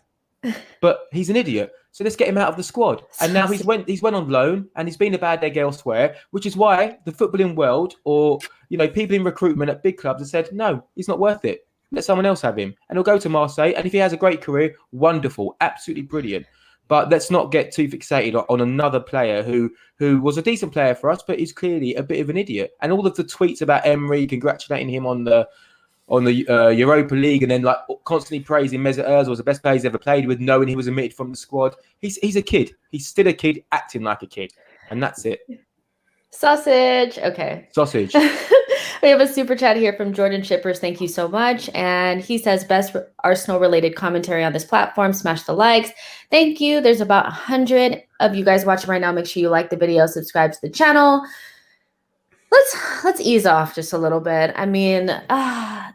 but he's an idiot. So let's get him out of the squad. And now he's went on loan and he's been a bad egg elsewhere, which is why the footballing world or people in recruitment at big clubs have said, no, he's not worth it. Let someone else have him. And he'll go to Marseille. And if he has a great career, wonderful, absolutely brilliant. But let's not get too fixated on another player who was a decent player for us, but is clearly a bit of an idiot. And all of the tweets about Emery congratulating him on the Europa League and then like constantly praising Mesut Ozil was the best player he's ever played with, knowing he was omitted from the squad. He's a kid. He's still a kid acting like a kid. And that's it. Sausage. Okay. Sausage. We have a super chat here from Jordan Shippers. Thank you so much. And he says, best Arsenal-related commentary on this platform. Smash the likes. Thank you. There's about 100 of you guys watching right now. Make sure you like the video, subscribe to the channel. Let's ease off just a little bit. I mean,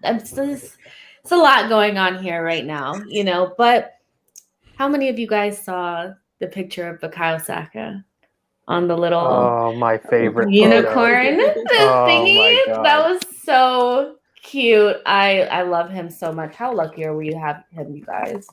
it's a lot going on here right now, but how many of you guys saw the picture of Bukayo Saka on the little my favorite unicorn thingy? My God. That was so cute. I love him so much. How lucky are we to have him, you guys?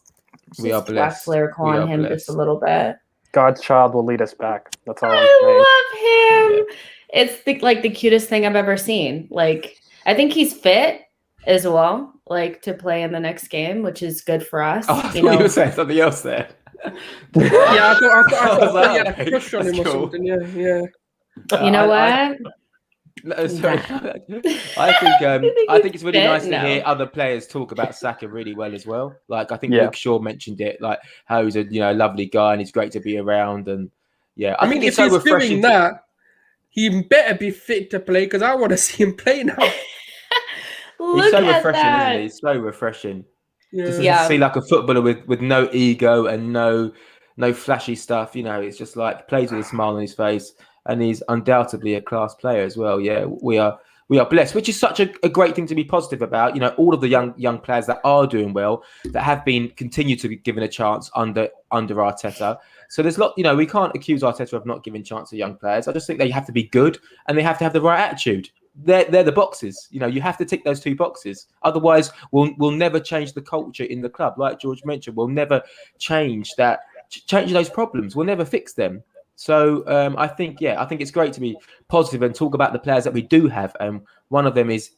We are blessed. Lyrical on him blessed. just a little bit. God's child will lead us back. That's all I'm saying. I love him. Yeah. It's the cutest thing I've ever seen. Like, I think he's fit as well, like to play in the next game, which is good for us. Oh, I thought you were saying something else there. Yeah, I thought you had a crush on him or something. Yeah. You know what? Sorry. I think it's really nice to hear other players talk about Saka really well as well. Like I think Luke Shaw mentioned it, like how he's a lovely guy and he's great to be around. And I mean, if he's doing that, he better be fit to play because I want to see him play now. He's so refreshing, isn't he? He's so refreshing. Just to see like a footballer with no ego and no flashy stuff. It's just like plays with a smile on his face. And he's undoubtedly a class player as well. Yeah, we are blessed, which is such a great thing to be positive about. All of the young players that are doing well, that have been continued to be given a chance under Arteta. So there's we can't accuse Arteta of not giving chance to young players. I just think they have to be good and they have to have the right attitude. they're the boxes. You know, you have to tick those 2 boxes. Otherwise, we'll never change the culture in the club. Like George mentioned, we'll never change those problems. We'll never fix them. So I think it's great to be positive and talk about the players that we do have. And one of them is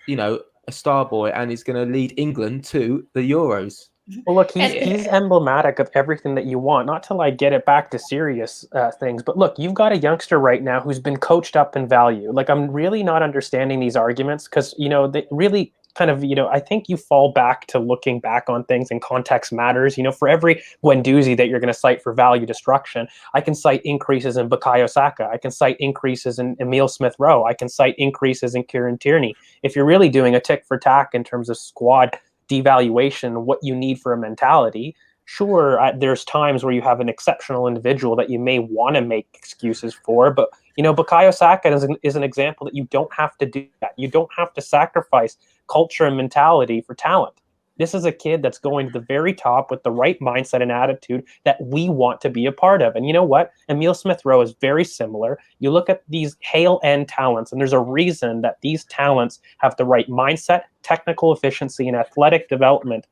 you know, a star boy, and he's going to lead England to the Euros. Well, look, he's emblematic of everything that you want. Not to like get it back to serious things, but look, you've got a youngster right now who's been coached up in value. Like, I'm really not understanding these arguments because, you know, they really kind of, you know, I think you fall back to looking back on things and context matters. You know, for every Guendouzi that you're going to cite for value destruction, I can cite increases in Bukayo Saka. I can cite increases in Emile Smith-Rowe. I can cite increases in Kieran Tierney. If you're really doing a tick for tack in terms of squad devaluation, what you need for a mentality, sure, there's times where you have an exceptional individual that you may want to make excuses for, but you know, Bukayo Saka is an example that you don't have to do that. You don't have to sacrifice culture and mentality for talent. This is a kid that's going to the very top with the right mindset and attitude that we want to be a part of. And you know what? Emile Smith-Rowe is very similar. You look at these Hale-end talents, and there's a reason that these talents have the right mindset, technical efficiency, and athletic development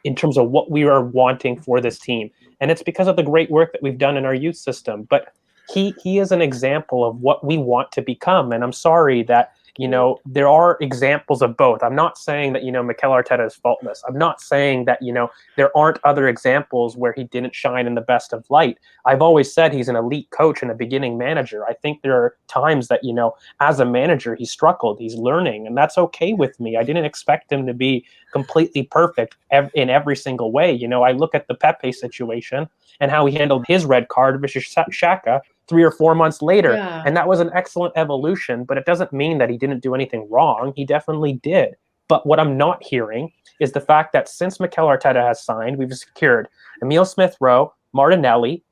in terms of what we are wanting for this team. And it's because of the great work that we've done in our youth system. But he is an example of what we want to become. And I'm sorry that, you know, there are examples of both. I'm not saying that, you know, Mikel Arteta is faultless. I'm not saying that, you know, there aren't other examples where he didn't shine in the best of light. I've always said he's an elite coach and a beginning manager. I think there are times that, you know, as a manager, he struggled. He's learning, and that's okay with me. I didn't expect him to be completely perfect in every single way. You know, I look at the Pepe situation and how he handled his red card versus Xhaka 3 or 4 months later. Yeah. And that was an excellent evolution, but it doesn't mean that he didn't do anything wrong. He definitely did. But what I'm not hearing is the fact that since Mikel Arteta has signed, we've secured Emile Smith-Rowe, Martinelli,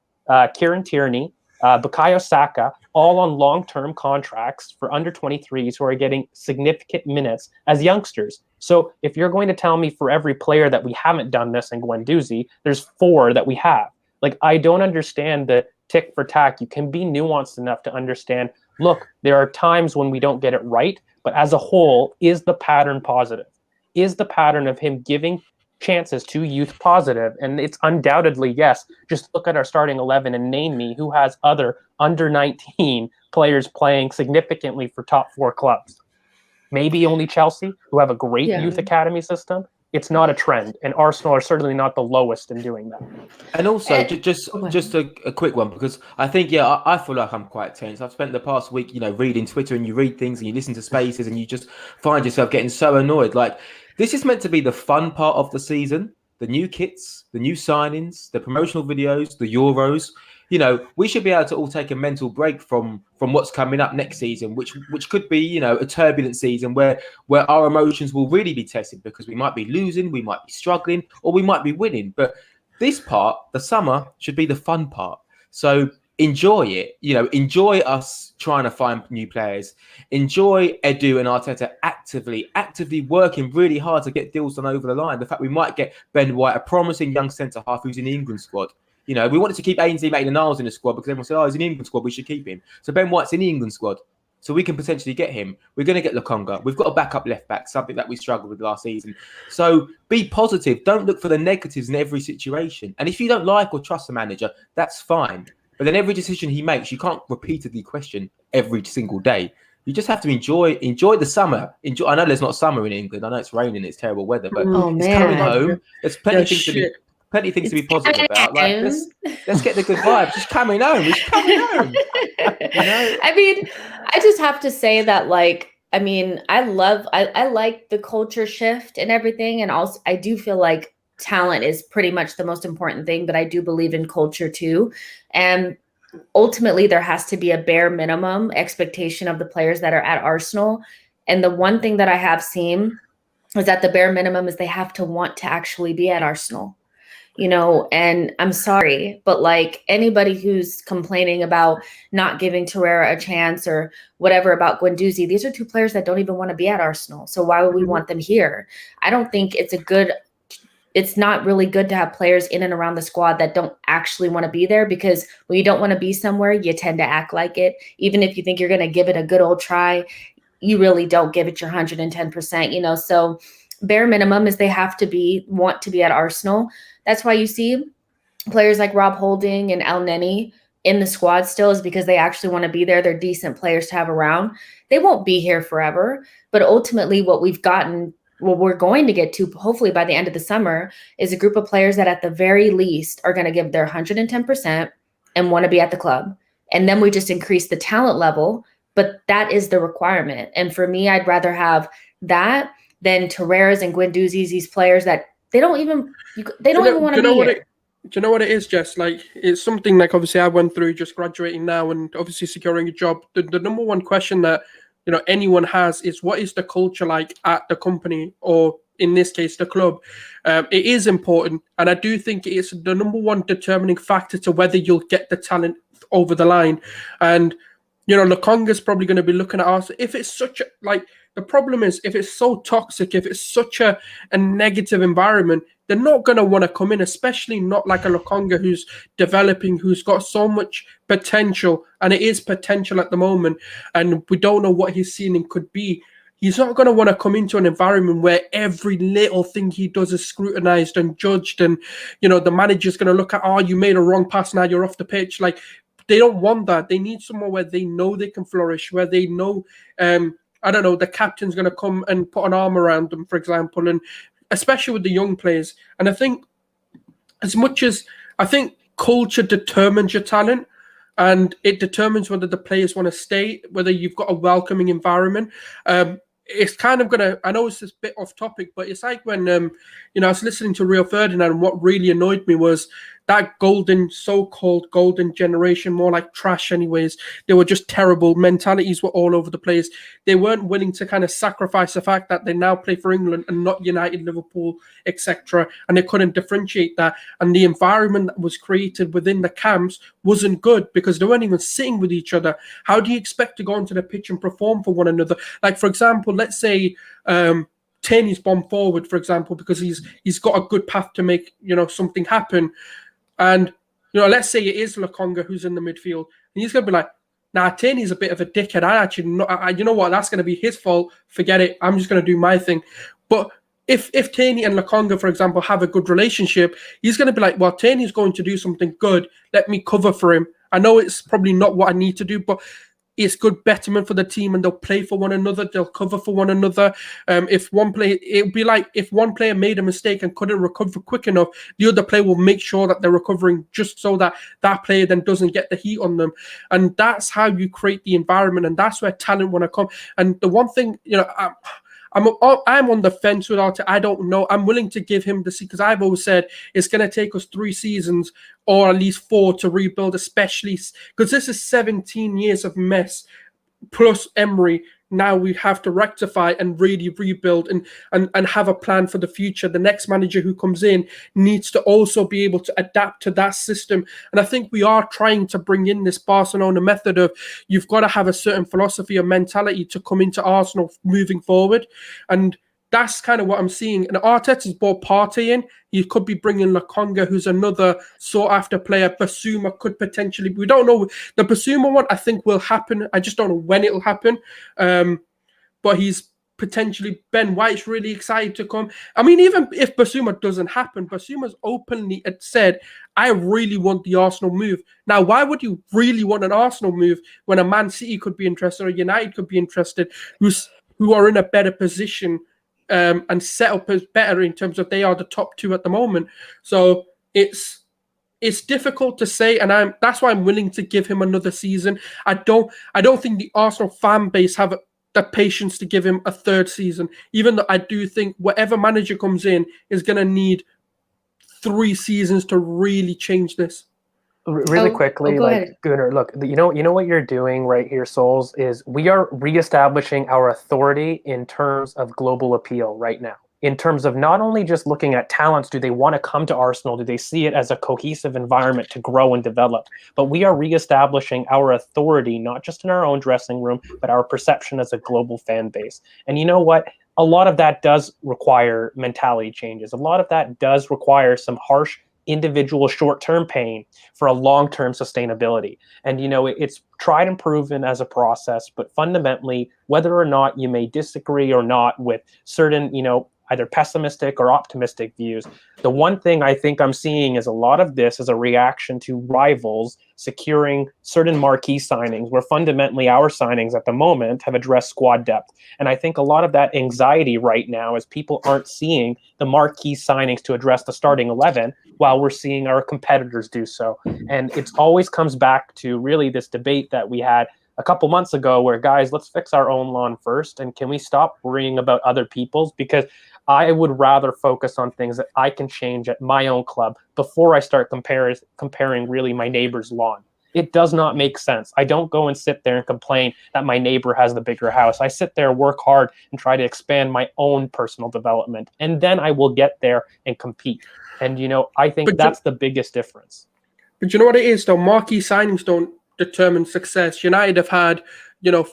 Kieran Tierney, Bukayo Saka, all on long-term contracts for under 23s who are getting significant minutes as youngsters. So if you're going to tell me for every player that we haven't done this in Guendouzi, there's 4 that we have. Like, I don't understand the tick for tack. You can be nuanced enough to understand, look, there are times when we don't get it right, but as a whole, is the pattern positive? Is the pattern of him giving chances to youth positive? And it's undoubtedly yes. Just look at our starting 11 and name me who has other under 19 players playing significantly for top 4 clubs. Maybe only Chelsea, who have a great youth academy system. It's not a trend, and Arsenal are certainly not the lowest in doing that. And also, just a quick one, because I think, I feel like I'm quite tense. I've spent the past week, you know, reading Twitter, and you read things and you listen to spaces and you just find yourself getting so annoyed. Like, this is meant to be the fun part of the season, the new kits, the new signings, the promotional videos, the Euros. You know, we should be able to all take a mental break from what's coming up next season, which could be, you know, a turbulent season where our emotions will really be tested, because we might be losing, we might be struggling, or we might be winning. But this part, the summer, should be the fun part. So enjoy it. You know, enjoy us trying to find new players. Enjoy Edu and Arteta actively working really hard to get deals done over the line. The fact we might get Ben White, a promising young centre half who's in the England squad. You know, we wanted to keep Ainsley Maitland-Niles in the squad because everyone said, he's in the England squad, we should keep him. So Ben White's in the England squad. So we can potentially get him. We're going to get Lokonga. We've got a backup left back, something that we struggled with last season. So be positive. Don't look for the negatives in every situation. And if you don't like or trust the manager, that's fine. But then every decision he makes, you can't repeatedly question every single day. You just have to enjoy the summer. I know there's not summer in England. I know it's raining, it's terrible weather, but it's coming home. There's plenty of things to be positive about. Like, let's get the good vibes. Just coming home. It's coming home. You know? I mean, I just have to say that, like, I mean, I like the culture shift and everything. And also, I do feel like talent is pretty much the most important thing, but I do believe in culture too. And ultimately, there has to be a bare minimum expectation of the players that are at Arsenal. And the one thing that I have seen is that the bare minimum is they have to want to actually be at Arsenal. You know, and I'm sorry, but like anybody who's complaining about not giving Torreira a chance or whatever about Guendouzi, these are 2 players that don't even want to be at Arsenal. So why would we want them here? I don't think it's not really good to have players in and around the squad that don't actually want to be there, because when you don't want to be somewhere, you tend to act like it. Even if you think you're going to give it a good old try, you really don't give it your 110%, you know. So bare minimum is they have to want to be at Arsenal. That's why you see players like Rob Holding and El Neni in the squad still, is because they actually want to be there. They're decent players to have around. They won't be here forever, but ultimately what we're going to get to, hopefully by the end of the summer, is a group of players that at the very least are going to give their 110% and want to be at the club. And then we just increase the talent level, but that is the requirement. And for me, I'd rather have that than Torreira's and Guendouzi'S, these players that they don't even want to be here. Do you know what it is, Jess? Like, it's something like, obviously I went through just graduating now and obviously securing a job. The number one question that, you know, anyone has is, what is the culture like at the company, or in this case, the club? It is important. And I do think it is the number one determining factor to whether you'll get the talent over the line. And, you know, Lokonga's probably going to be looking at us. If it's such a, like, the problem is, if it's so toxic, if it's such a negative environment, they're not going to want to come in, especially not like a Lokonga who's developing, who's got so much potential, and it is potential at the moment, and we don't know what his ceiling could be. He's not going to want to come into an environment where every little thing he does is scrutinized and judged, and, you know, the manager's going to look at, oh, you made a wrong pass, now you're off the pitch. Like, they don't want that. They need somewhere where they know they can flourish, where they know, I don't know, the captain's going to come and put an arm around them, for example, and especially with the young players. And I think, as much as I think culture determines your talent, and it determines whether the players want to stay, whether you've got a welcoming environment. It's kind of going to, I know it's this bit off topic, but it's like when, you know, I was listening to Rio Ferdinand, and what really annoyed me was that so-called golden generation, more like trash anyways. They were just terrible. Mentalities were all over the place. They weren't willing to kind of sacrifice the fact that they now play for England and not United, Liverpool, etc. And they couldn't differentiate that. And the environment that was created within the camps wasn't good, because they weren't even sitting with each other. How do you expect to go onto the pitch and perform for one another? Like, for example, let's say Tierney's bomb forward, for example, because he's got a good path to make, you know, something happen. And, you know, let's say it is Lokonga who's in the midfield, and he's going to be like, nah, Tierney's a bit of a dickhead. You know what, that's going to be his fault. Forget it. I'm just going to do my thing. But if Tierney and Lokonga, for example, have a good relationship, he's going to be like, well, Tierney's going to do something good. Let me cover for him. I know it's probably not what I need to do, but it's good betterment for the team, and they'll play for one another. They'll cover for one another. If one player, it would be like if one player made a mistake and couldn't recover quick enough, the other player will make sure that they're recovering, just so that that player then doesn't get the heat on them. And that's how you create the environment, and that's where talent want to come. And the one thing, you know, I'm on the fence with Arteta. I don't know. I'm willing to give him the seat, because I've always said it's going to take us 3 seasons or at least 4 to rebuild, especially because this is 17 years of mess plus Emery. Now we have to rectify and really rebuild and have a plan for the future. The next manager who comes in needs to also be able to adapt to that system. And I think we are trying to bring in this Barcelona method of, you've got to have a certain philosophy or mentality to come into Arsenal moving forward. And that's kind of what I'm seeing. And Arteta's brought Partey in. He could be bringing Lokonga, who's another sought-after player. Basuma could potentially... We don't know. The Basuma one, I think, will happen. I just don't know when it'll happen. But he's potentially... Ben White's really excited to come. I mean, even if Basuma doesn't happen, Basuma's openly said, I really want the Arsenal move. Now, why would you really want an Arsenal move when a Man City could be interested, or United could be interested, who are in a better position and set up as better in terms of they are the top 2 at the moment. So it's difficult to say, and that's why I'm willing to give him another season. I don't think the Arsenal fan base have the patience to give him a 3rd season, even though I do think whatever manager comes in is going to need 3 seasons to really change this. Really quickly, Gunnar, look, you know what you're doing right here, Sulz, is we are reestablishing our authority in terms of global appeal right now. In terms of not only just looking at talents, do they want to come to Arsenal? Do they see it as a cohesive environment to grow and develop? But we are reestablishing our authority, not just in our own dressing room, but our perception as a global fan base. And you know what? A lot of that does require mentality changes. A lot of that does require some harsh individual short-term pain for a long-term sustainability. And, it's tried and proven as a process, but fundamentally, whether or not you may disagree or not with certain, either pessimistic or optimistic views, the one thing I think I'm seeing is a lot of this is a reaction to rivals securing certain marquee signings, where fundamentally our signings at the moment have addressed squad depth. And I think a lot of that anxiety right now is people aren't seeing the marquee signings to address the starting 11 while we're seeing our competitors do so. And it always comes back to really this debate that we had a couple months ago where, guys, let's fix our own lawn first. And can we stop worrying about other people's? Because I would rather focus on things that I can change at my own club before I start comparing really my neighbor's lawn. It does not make sense. I don't go and sit there and complain that my neighbor has the bigger house. I sit there, work hard, and try to expand my own personal development. And then I will get there and compete. And, I think that's the biggest difference. But you know what it is, though? Marquee signings don't determine success. United have had,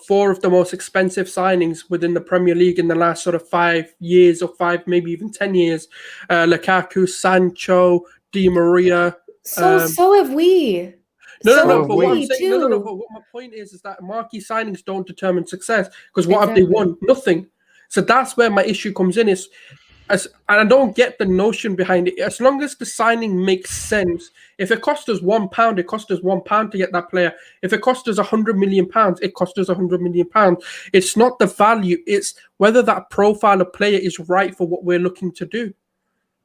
4 of the most expensive signings within the Premier League in the last sort of 5 years or 5, maybe even 10 years. Lukaku, Sancho, Di Maria. So have we. But what I'm saying, but what my point is that marquee signings don't determine success, because what have they won? Nothing. So that's where my issue comes in. And I don't get the notion behind it. As long as the signing makes sense, if it costs us £1, it costs us £1 to get that player. If it costs us £100 million, it costs us £100 million. It's not the value; it's whether that profile of player is right for what we're looking to do.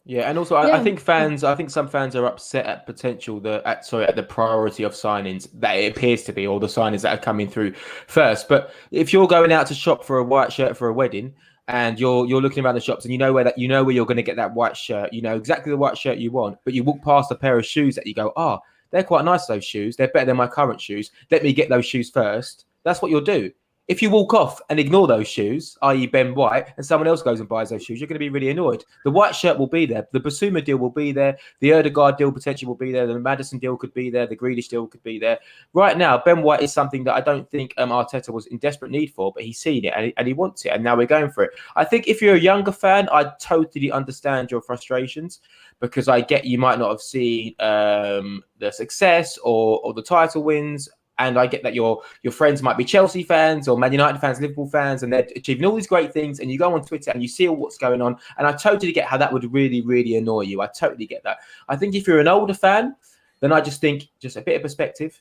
Yeah, and also I think some fans are upset at at the priority of signings that it appears to be, or the signings that are coming through first. But if you're going out to shop for a white shirt for a wedding, and you're looking around the shops, and you know where you're going to get that white shirt, you know exactly the white shirt you want, but you walk past a pair of shoes that you go, they're quite nice, those shoes, they're better than my current shoes, let me get those shoes first. That's what you'll do. If you walk off and ignore those shoes, i.e. Ben White, and someone else goes and buys those shoes, you're going to be really annoyed. The white shirt will be there. The Basuma deal will be there. The Erdegaard deal potentially will be there. The Maddison deal could be there. The Grealish deal could be there. Right now, Ben White is something that I don't think Arteta was in desperate need for, but he's seen it and he wants it, and now we're going for it. I think if you're a younger fan, I totally understand your frustrations, because I get you might not have seen the success or the title wins. And I get that your friends might be Chelsea fans or Man United fans, Liverpool fans, and they're achieving all these great things. And you go on Twitter and you see all what's going on. And I totally get how that would really, really annoy you. I totally get that. I think if you're an older fan, then I just think just a bit of perspective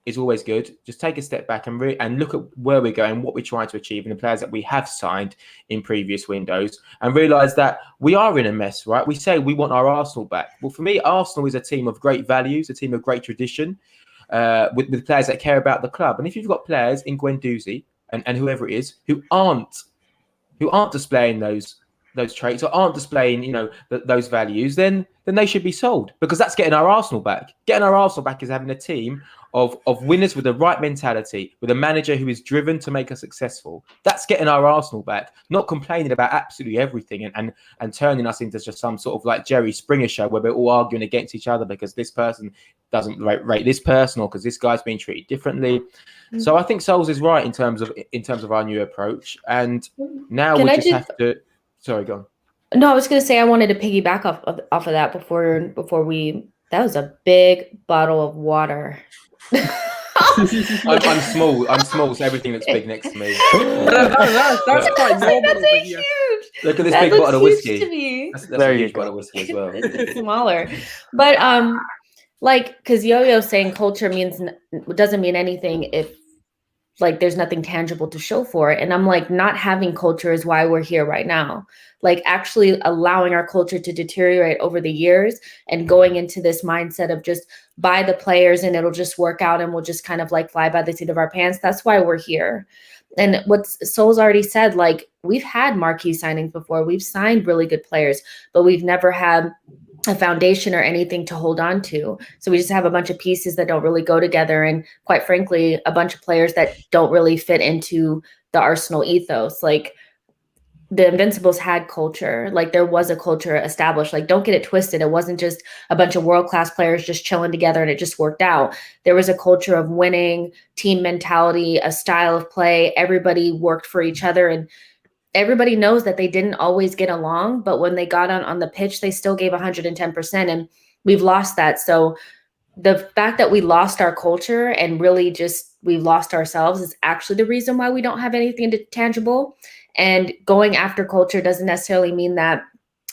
is always good. Just take a step back and look at where we're going, what we're trying to achieve, and the players that we have signed in previous windows, and realise that we are in a mess, right? We say we want our Arsenal back. Well, for me, Arsenal is a team of great values, a team of great tradition. With players that care about the club. And if you've got players in Guendouzi and whoever it is who aren't displaying those traits or aren't displaying those values, then they should be sold, because that's getting our Arsenal back. Getting our Arsenal back is having a team of winners with the right mentality, with a manager who is driven to make us successful. That's getting our Arsenal back, not complaining about absolutely everything and turning us into just some sort of like Jerry Springer show where we're all arguing against each other because this person doesn't rate this person, or because this guy's being treated differently. Mm-hmm. So I think Sulz is right in terms of our new approach. And now we just have to. Sorry, go on. No, I was going to say I wanted to piggyback off of that before we. That was a big bottle of water. I'm small, so everything looks big next to me. That's quite normal. That's huge. Look at this big bottle of whiskey. To me. That's a huge bottle of whiskey as well. It's smaller, but because Yo-Yo saying culture doesn't mean anything if there's nothing tangible to show for it. And I'm like, not having culture is why we're here right now. Actually allowing our culture to deteriorate over the years and going into this mindset of just buy the players and it'll just work out and we'll just kind of fly by the seat of our pants. That's why we're here. And what Sulz already said, we've had marquee signings before. We've signed really good players, but we've never had a foundation or anything to hold on to. So we just have a bunch of pieces that don't really go together. And quite frankly, a bunch of players that don't really fit into the Arsenal ethos. The Invincibles had culture. There was a culture established. Don't get it twisted. It wasn't just a bunch of world-class players just chilling together and it just worked out. There was a culture of winning, team mentality, a style of play. Everybody worked for each other, and everybody knows that they didn't always get along, but when they got on the pitch, they still gave 110%. And we've lost that. So the fact that we lost our culture and really just we've lost ourselves is actually the reason why we don't have anything tangible. And going after culture doesn't necessarily mean that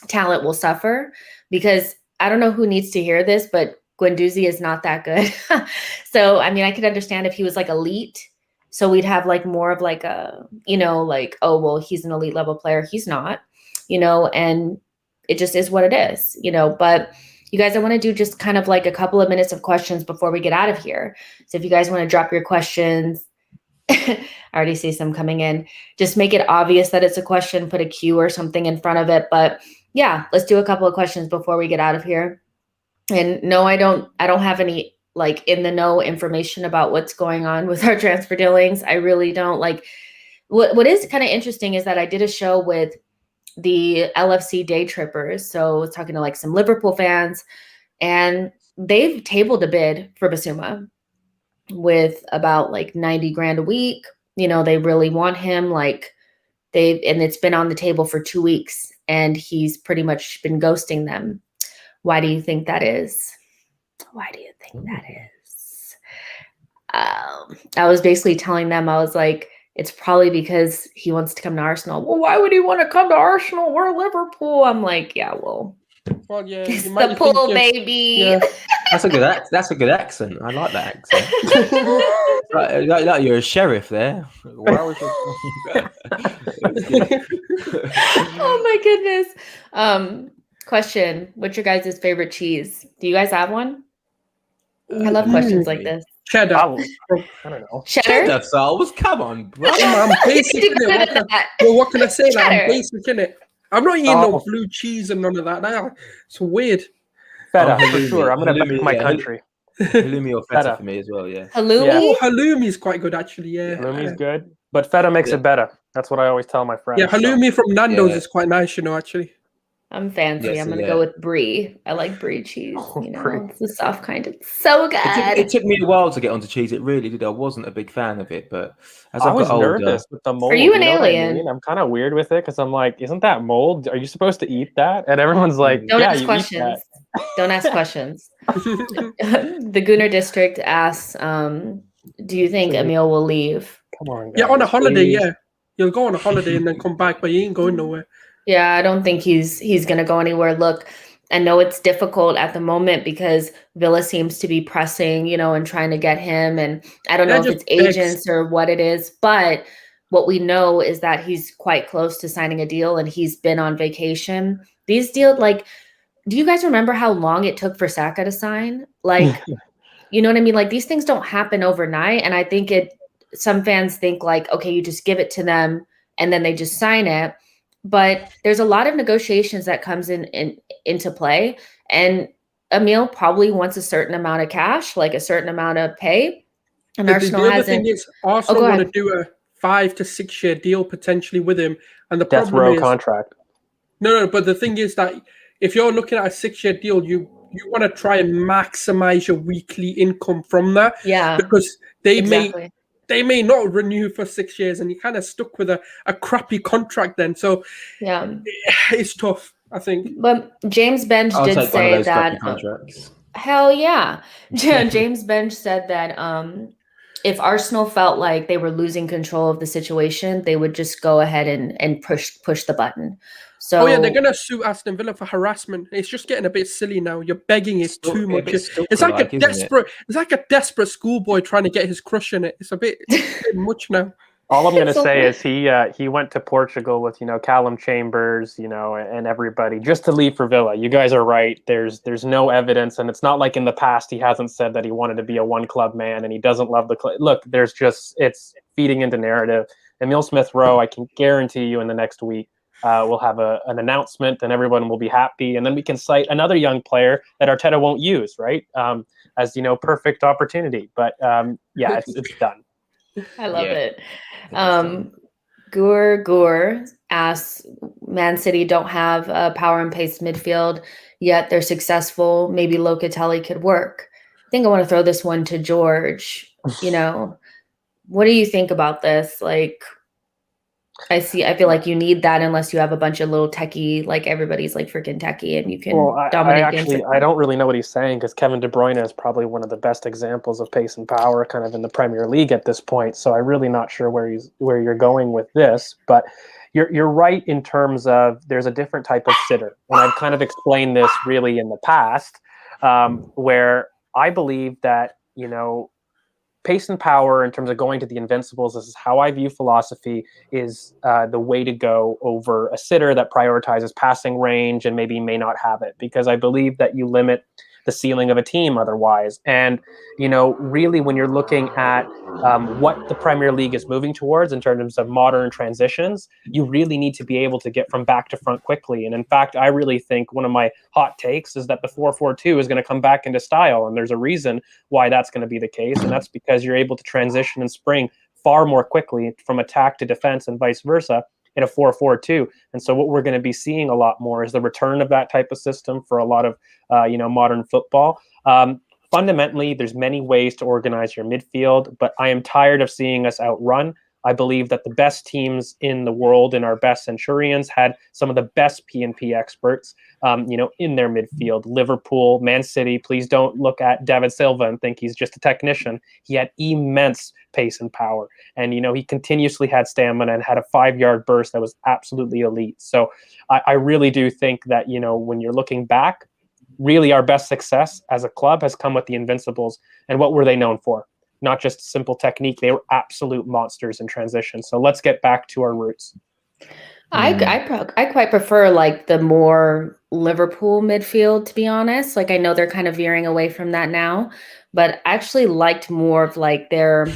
talent will suffer, because I don't know who needs to hear this, but Guendouzi is not that good. So, I mean, I could understand if he was like elite. So we'd have like more of like a, you know, like, oh, well, he's an elite level player. He's not, you know, and it just is what it is, you know. But you guys, I want to do just kind of like a couple of minutes of questions before we get out of here. So if you guys want to drop your questions, I already see some coming in. Just make it obvious that it's a question, put a Q or something in front of it. But yeah, let's do a couple of questions before we get out of here. And no, I don't have any like in the know information about what's going on with our transfer dealings. I really don't. Like what is kind of interesting is that I did a show with the LFC day trippers. So I was talking to like some Liverpool fans, and they've tabled a bid for Basuma with about like 90 grand a week. You know, they really want him. Like and it's been on the table for 2 weeks, and he's pretty much been ghosting them. Why do you think that is? Why do you think that is? I was basically telling them, I was like, it's probably because he wants to come to Arsenal. Well, why would he want to come to Arsenal? We're Liverpool. I'm like, yeah, well, yeah, it's the pool, baby. Yeah. That's a good accent. I like that accent. like you're a sheriff there. Why would you... Oh my goodness. Question: what's your guys' favorite cheese? Do you guys have one? I love questions like this. Cheddar. I don't know. Cheddar? Sulz, come on, bro. I'm basic in it. What can I say? Like, I'm basic in it. I'm not eating no blue cheese and none of that. It's weird. Feta, for sure. I'm going to back my country. Halloumi or feta for me as well, yeah. Halloumi? Yeah. Oh, halloumi is quite good, actually, yeah. Halloumi's good, but feta makes it better. That's what I always tell my friends. Yeah, halloumi from Nando's is quite nice, you know, actually. I'm fancy. I'm gonna go with brie. I like brie cheese. You know, it's the soft kind. It's so good. It took me a while to get onto cheese. It really did. I wasn't a big fan of it, but as I I've was got older, nervous with the mold. Are you an alien? I mean? I'm kind of weird with it because I'm like, isn't that mold? Are you supposed to eat that? And everyone's like, don't yeah, ask you questions. Eat that. Don't ask questions. The Gunner District asks, do you think Emil will leave? Come on, guys, yeah, on a holiday, please. yeah. You'll go on a holiday and then come back, but you ain't going nowhere. Yeah, I don't think he's going to go anywhere. Look, I know it's difficult at the moment because Villa seems to be pressing, you know, and trying to get him. And I don't know if it's agents or what it is, but what we know is that he's quite close to signing a deal and he's been on vacation. These deals, like, do you guys remember how long it took for Saka to sign? Like, you know what I mean? Like, these things don't happen overnight. And I think some fans think like, okay, you just give it to them and then they just sign it. But there's a lot of negotiations that comes into play, and Emil probably wants a certain amount of cash, like a certain amount of pay. And Arsenal hasn't. The thing is, Arsenal want to do a 5 to 6 year deal potentially with him, and the death problem row is contract. No, but the thing is that if you're looking at a 6 year deal, you want to try and maximize your weekly income from that. Yeah, because they may not renew for 6 years, and you're kind of stuck with a crappy contract then. So yeah, it's tough, I think. But James Bench did say that. Hell yeah, James Bench said that if Arsenal felt like they were losing control of the situation, they would just go ahead and push the button. So, they're gonna sue Aston Villa for harassment. It's just getting a bit silly now. You're begging it too much. It's like a desperate schoolboy trying to get his crush in it. It's a bit much now. All I'm gonna say is he went to Portugal with Callum Chambers, and everybody just to leave for Villa. You guys are right. There's no evidence, and it's not like in the past he hasn't said that he wanted to be a one club man and he doesn't love the club. Look, it's feeding into narrative. Emil Smith-Rowe, I can guarantee you in the next week. We'll have an announcement and everyone will be happy. And then we can cite another young player that Arteta won't use, right? As, perfect opportunity. But yeah, it's done. I love it. Gur asks, Man City don't have a power and pace midfield, yet they're successful. Maybe Locatelli could work. I think I want to throw this one to George. What do you think about this? Like, I see. I feel like you need that unless you have a bunch of little techie, like everybody's like freaking techie, and you can dominate games. I don't really know what he's saying, because Kevin De Bruyne is probably one of the best examples of pace and power kind of in the Premier League at this point. So I'm really not sure where you're going with this, but you're right in terms of there's a different type of sitter. And I've kind of explained this really in the past, where I believe that, pace and power in terms of going to the invincibles, this is how I view philosophy, is the way to go over a sitter that prioritizes passing range and maybe may not have it, because I believe that you limit the ceiling of a team otherwise. And, really when you're looking at what the Premier League is moving towards in terms of modern transitions, you really need to be able to get from back to front quickly. And in fact, I really think one of my hot takes is that the 4-4-2 is going to come back into style. And there's a reason why that's going to be the case. And that's because you're able to transition and spring far more quickly from attack to defense and vice versa in a 4-4-2. And so what we're going to be seeing a lot more is the return of that type of system for a lot of, modern football. Fundamentally, there's many ways to organize your midfield, but I am tired of seeing us outrun. I believe that the best teams in the world and our best Centurions had some of the best P&P experts, in their midfield. Liverpool, Man City, please don't look at David Silva and think he's just a technician. He had immense pace and power. And, he continuously had stamina and had a 5-yard burst that was absolutely elite. So I really do think that, when you're looking back, really our best success as a club has come with the Invincibles. And what were they known for? Not just simple technique. They were absolute monsters in transition. So let's get back to our roots. I quite prefer like the more Liverpool midfield, to be honest. Like I know they're kind of veering away from that now, but I actually liked more of like their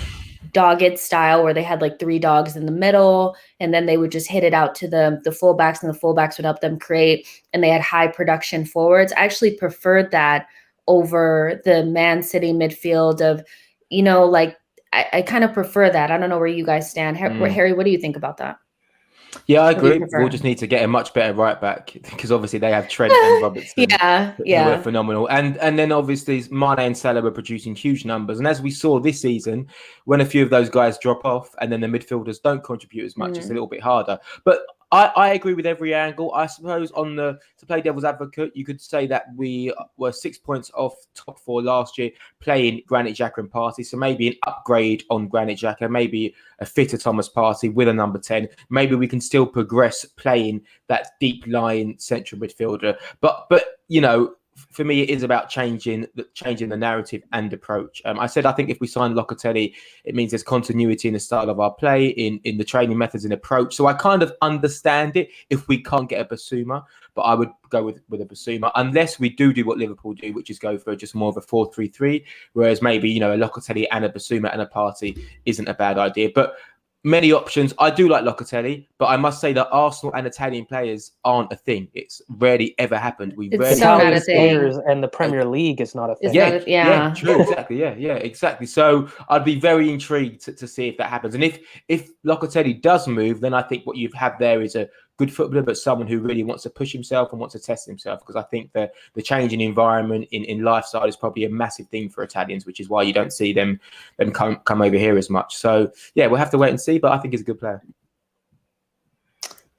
dogged style where they had like 3 dogs in the middle, and then they would just hit it out to the fullbacks, and the fullbacks would help them create, and they had high production forwards. I actually preferred that over the Man City midfield of, like I kind of prefer that. I don't know where you guys stand. Harry, what do you think about that? Yeah, I agree. We'll just need to get a much better right back, because obviously they have Trent and Robertson. Who are phenomenal. And then obviously Mane and Salah were producing huge numbers. And as we saw this season, when a few of those guys drop off and then the midfielders don't contribute as much, it's a little bit harder. But I agree with every angle. I suppose to play devil's advocate, you could say that we were 6 points off top 4 last year playing Granit Xhaka and Partey. So maybe an upgrade on Granit Xhaka, maybe a fitter Thomas Partey with a number 10. Maybe we can still progress playing that deep line central midfielder. But for me, it is about changing the narrative and approach. I said I think if we sign Locatelli, it means there's continuity in the style of our play, in the training methods and approach. So I kind of understand it if we can't get a Basuma, but I would go with a Basuma unless we do what Liverpool do, which is go for just more of a 4-3-3, whereas maybe a Locatelli and a Basuma and a Partey isn't a bad idea. But many options. I do like Locatelli, but I must say that Arsenal and Italian players aren't a thing. It's rarely ever happened. Italian players and the Premier League is not a thing. Yeah, true, exactly. Yeah, exactly. So I'd be very intrigued to see if that happens. And if Locatelli does move, then I think what you have there is a good footballer, but someone who really wants to push himself and wants to test himself. Because I think the changing environment in lifestyle is probably a massive thing for Italians, which is why you don't see them come over here as much. So yeah, we'll have to wait and see. But I think he's a good player.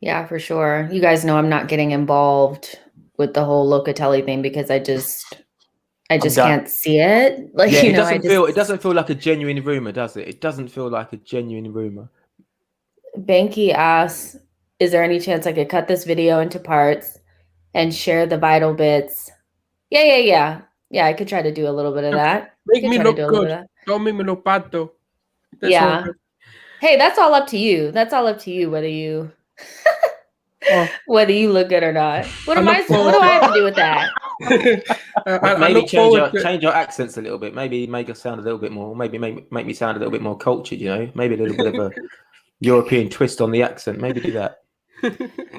Yeah, for sure. You guys know I'm not getting involved with the whole Locatelli thing because I just can't see it. Like, yeah, it doesn't feel like a genuine rumor, does it? It doesn't feel like a genuine rumor. Banky asks, is there any chance I could cut this video into parts and share the vital bits? Yeah. I could try to do a little bit of that. Make me look good. Don't make me look bad, though. Yeah. Hey, that's all up to you. That's all up to you whether you whether you look good or not. What do I have to do with that? Maybe change your accents a little bit. Maybe make us sound a little bit more. Maybe make me sound a little bit more cultured. Maybe a little bit of a European twist on the accent. Maybe do that.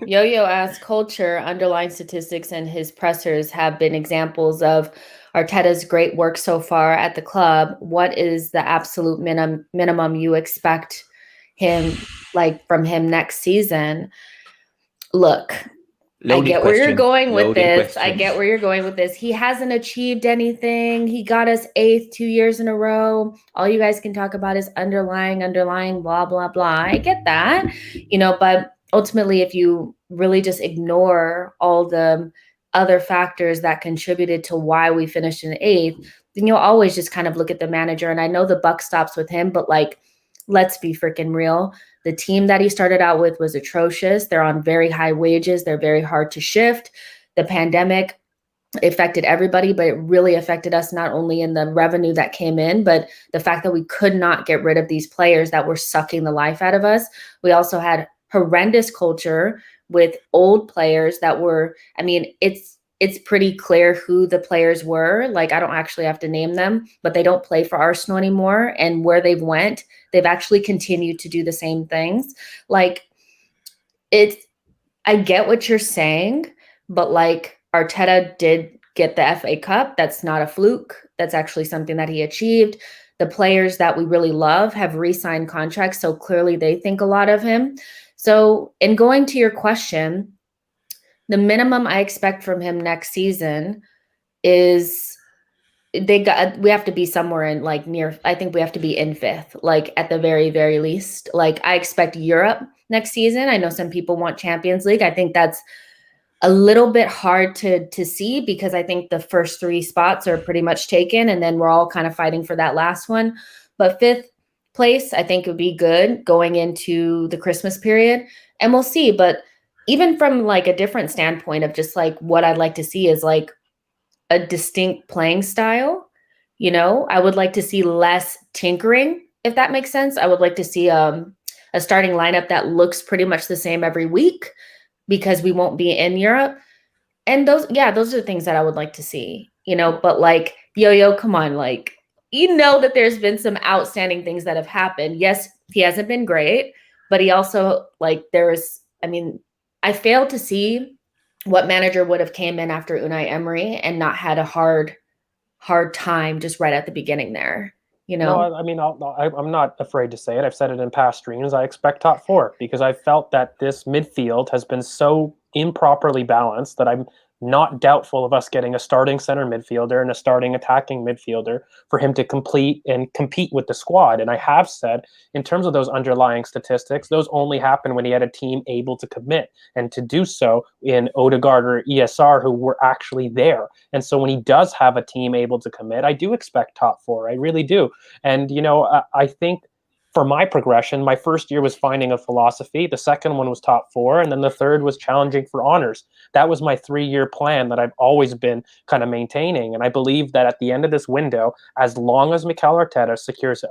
Yo-Yo asks, culture, underlying statistics, and his pressers have been examples of Arteta's great work so far at the club. What is the absolute minimum you expect from him next season? Look, I get where you're going with this. Question. I get where you're going with this. He hasn't achieved anything. He got us 8th 2 years in a row. All you guys can talk about is underlying, blah, blah, blah. I get that, but ultimately, if you really just ignore all the other factors that contributed to why we finished in 8th, then you'll always just kind of look at the manager. And I know the buck stops with him, but let's be freaking real. The team that he started out with was atrocious. They're on very high wages. They're very hard to shift. The pandemic affected everybody, but it really affected us not only in the revenue that came in, but the fact that we could not get rid of these players that were sucking the life out of us. We also had horrendous culture with old players that were, it's pretty clear who the players were. I don't actually have to name them, but they don't play for Arsenal anymore. And where they've went, they've actually continued to do the same things. I get what you're saying, but Arteta did get the FA Cup. That's not a fluke. That's actually something that he achieved. The players that we really love have re-signed contracts. So clearly they think a lot of him. So in going to your question, the minimum I expect from him next season is we have to be somewhere in near, I think we have to be in 5th, at the very, very least. I expect Europe next season. I know some people want Champions League. I think that's a little bit hard to see because I think the first 3 spots are pretty much taken and then we're all kind of fighting for that last one. But 5th place, I think would be good going into the Christmas period, and we'll see. But even from a different standpoint of just what I'd like to see is a distinct playing style. I would like to see less tinkering, if that makes sense. I would like to see a starting lineup that looks pretty much the same every week because we won't be in Europe. And those are the things that I would like to see, but Yo-Yo, come on, that there's been some outstanding things that have happened. Yes, he hasn't been great, but he also I failed to see what manager would have came in after Unai Emery and not had a hard time just right at the beginning there. No, I'm not afraid to say it. I've said it in past streams. I expect top 4 because I felt that this midfield has been so improperly balanced that I'm not doubtful of us getting a starting center midfielder and a starting attacking midfielder for him to complete and compete with the squad. And I have said, in terms of those underlying statistics, those only happen when he had a team able to commit and to do so in Odegaard or ESR who were actually there. And so when he does have a team able to commit, I do expect top 4. I really do. And, I think for my progression, my first year was finding a philosophy. The second one was top 4. And then the third was challenging for honors. That was my 3-year plan that I've always been kind of maintaining. And I believe that at the end of this window, as long as Mikel Arteta secures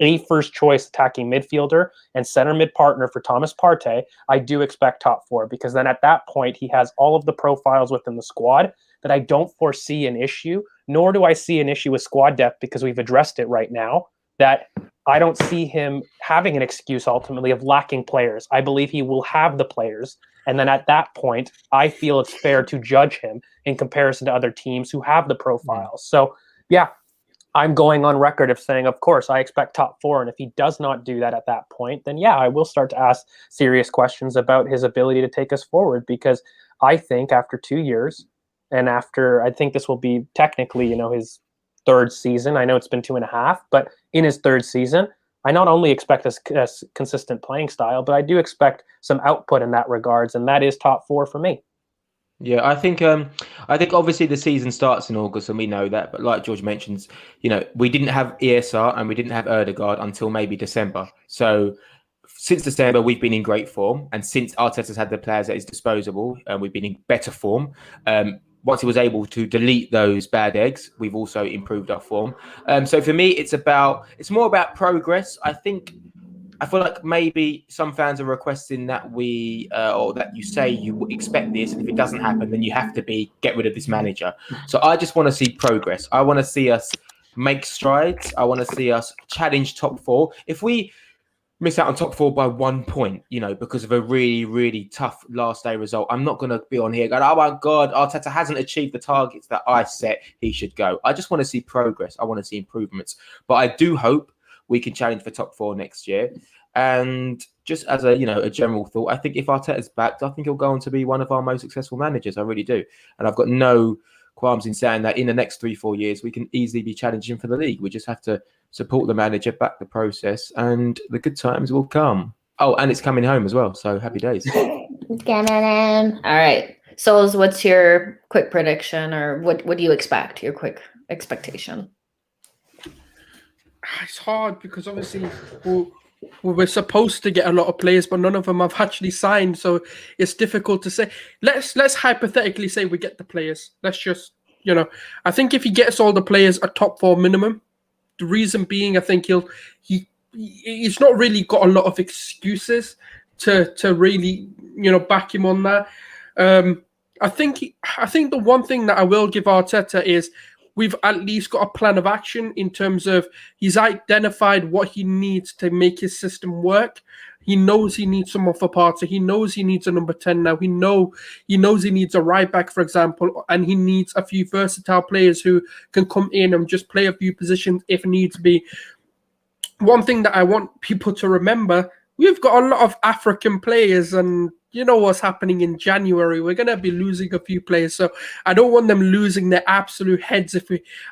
a first choice attacking midfielder and center mid partner for Thomas Partey, I do expect top 4, because then at that point, he has all of the profiles within the squad that I don't foresee an issue, nor do I see an issue with squad depth because we've addressed it right now, that I don't see him having an excuse ultimately of lacking players. I believe he will have the players. And then at that point, I feel it's fair to judge him in comparison to other teams who have the profiles. So, yeah, I'm going on record of saying, of course, I expect top 4. And if he does not do that at that point, then yeah, I will start to ask serious questions about his ability to take us forward. Because I think after 2 years, and I think this will be technically, his 3rd season. I know it's been 2.5, but in his 3rd season, I not only expect a consistent playing style, but I do expect some output in that regards, and that is top 4 for me. Yeah, I think obviously the season starts in August, and we know that. But like George mentions, we didn't have ESR and we didn't have Odegaard until maybe December. So since December, we've been in great form, and since Arteta's had the players at his disposal, we've been in better form. Once he was able to delete those bad eggs, we've also improved our form. So for me, it's more about progress. I feel like maybe some fans are requesting that or that you say you expect this, and if it doesn't happen, then you have to get rid of this manager. So I just want to see progress. I want to see us make strides. I want to see us challenge top 4. If we miss out on top 4 by 1 point, because of a really, really tough last day result, I'm not going to be on here going, oh my God, Arteta hasn't achieved the targets that I set he should go. I just want to see progress. I want to see improvements. But I do hope we can challenge for top 4 next year. And just as a general thought, I think if Arteta's backed, I think he'll go on to be one of our most successful managers. I really do. And I've got no qualms in saying that in the next 3-4 years, we can easily be challenging for the league. We just have to support the manager, back the process, and the good times will come. Oh, and it's coming home as well. So happy days. All right. Sulz, what's your quick prediction, or what do you expect? Your quick expectation? It's hard because obviously we were supposed to get a lot of players, but none of them have actually signed, so it's difficult to say. Let's hypothetically say we get the players. Let's just, I think if he gets all the players a top 4 minimum, the reason being, I think he's not really got a lot of excuses to really back him on that. I think the one thing that I will give Arteta is we've at least got a plan of action in terms of he's identified what he needs to make his system work. He knows he needs someone for Partey. He knows he needs a number 10 now. He knows he needs a right back, for example, and he needs a few versatile players who can come in and just play a few positions if needs be. One thing that I want people to remember, we've got a lot of African players, and you know what's happening in January. We're going to be losing a few players, so I don't want them losing their absolute heads.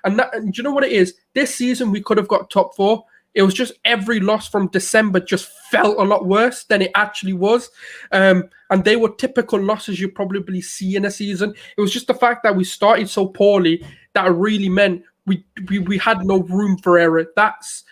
And do you know what it is? This season, we could have got top 4. It was just every loss from December just felt a lot worse than it actually was. And they were typical losses you probably see in a season. It was just the fact that we started so poorly that really meant we had no room for error. That's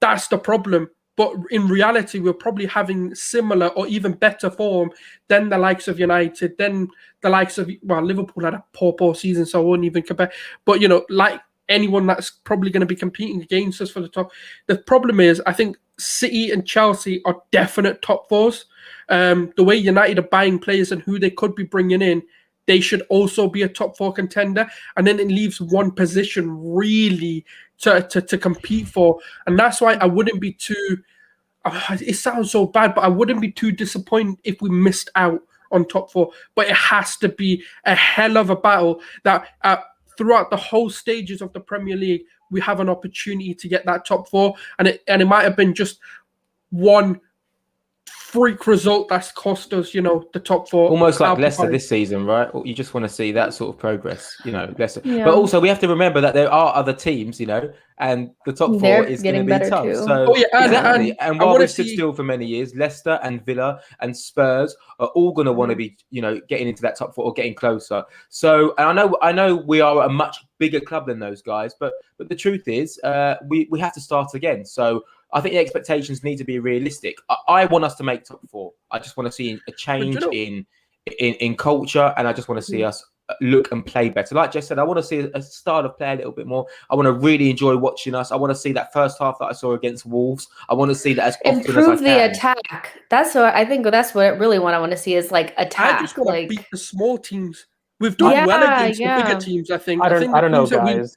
the problem. But in reality, we're probably having similar or even better form than the likes of United, than the likes of, Liverpool had a poor season, so I won't even compare. But, like anyone that's probably going to be competing against us for the top. The problem is, I think City and Chelsea are definite top 4s. The way United are buying players and who they could be bringing in, they should also be a top 4 contender. And then it leaves one position really to compete for. And that's why I wouldn't be too, it sounds so bad, but I wouldn't be too disappointed if we missed out on top 4. But it has to be a hell of a battle that throughout the whole stages of the Premier League, we have an opportunity to get that top 4. And it might have been just one freak result that's cost us, the top 4. Almost like Leicester this season, right? You just want to see that sort of progress, Leicester. Yeah. But also we have to remember that there are other teams, and the top 4 is going to be tough. Too. So and while we've stood still for many years, Leicester and Villa and Spurs are all going to want to be, getting into that top 4 or getting closer. So I know we are a much bigger club than those guys, but the truth is, we have to start again. So I think the expectations need to be realistic. I want us to make top 4. I just want to see a change in culture, and I just want to see us look and play better. Like Jess said, I want to see a style of play a little bit more. I want to really enjoy watching us. I want to see that first half that I saw against Wolves. I want to see that as often as I can. Improve the attack. That's what I think. That's what really what I want to see is like attack. I just want to beat the small teams. We've done well against the bigger teams. I think. I don't know, guys.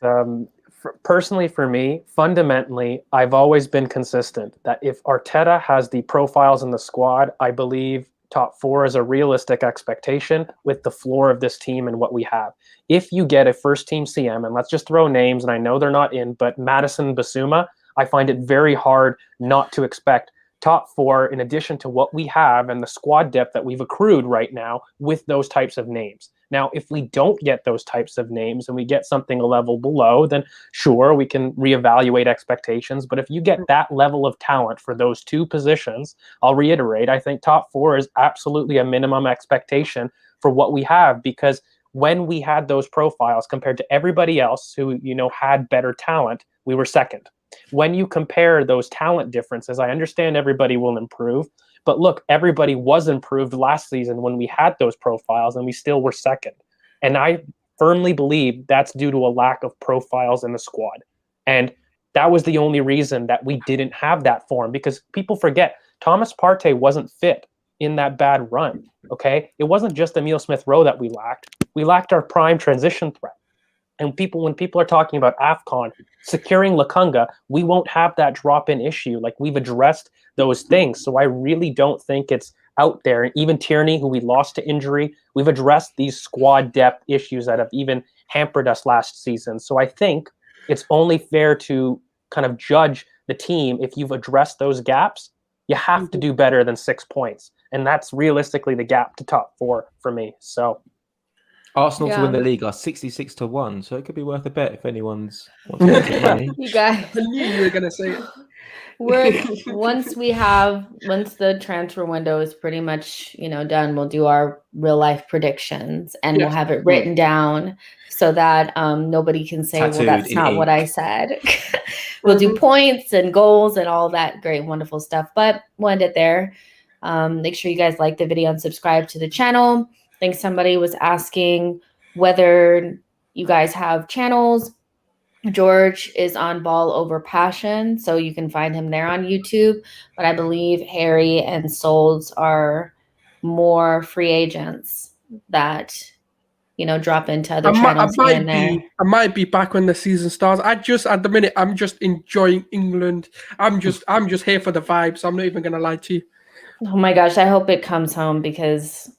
Personally, for me, fundamentally, I've always been consistent that if Arteta has the profiles in the squad, I believe top 4 is a realistic expectation with the floor of this team and what we have. If you get a first-team CM, and let's just throw names, and I know they're not in, but Madison Basuma, I find it very hard not to expect top 4 in addition to what we have and the squad depth that we've accrued right now with those types of names. Now, if we don't get those types of names and we get something a level below, then sure, we can reevaluate expectations. But if you get that level of talent for those 2 positions, I'll reiterate, I think top 4 is absolutely a minimum expectation for what we have, because when we had those profiles compared to everybody else who, had better talent, we were second. When you compare those talent differences, I understand everybody will improve. But look, everybody was improved last season when we had those profiles and we still were second. And I firmly believe that's due to a lack of profiles in the squad. And that was the only reason that we didn't have that form, because people forget Thomas Partey wasn't fit in that bad run. Okay. It wasn't just Emile Smith-Rowe that we lacked. We lacked our prime transition threat. And when people are talking about AFCON, securing Lukunga, we won't have that drop-in issue. Like, we've addressed those things. So I really don't think it's out there. And even Tierney, who we lost to injury, we've addressed these squad depth issues that have even hampered us last season. So I think it's only fair to kind of judge the team, if you've addressed those gaps, you have to do better than 6 points. And that's realistically the gap to top 4 for me. So Arsenal to win the league are 66-1, so it could be worth a bet if anyone's wants to get money. You guys, I knew you were gonna say it. once the transfer window is pretty much, done, we'll do our real life predictions, and we'll have it written down so that nobody can say, Tattooed well, that's in not ink. what I said. We'll do points and goals and all that great, wonderful stuff. But we'll end it there. Make sure you guys like the video and subscribe to the channel. I think somebody was asking whether you guys have channels. George is on Ball Over Passion, so you can find him there on YouTube. But I believe Harry and Sulz are more free agents that, drop into other channels here and there. I might be back when the season starts. At the minute, I'm just enjoying England. I'm just here for the vibes. I'm not even gonna lie to you. Oh my gosh, I hope it comes home because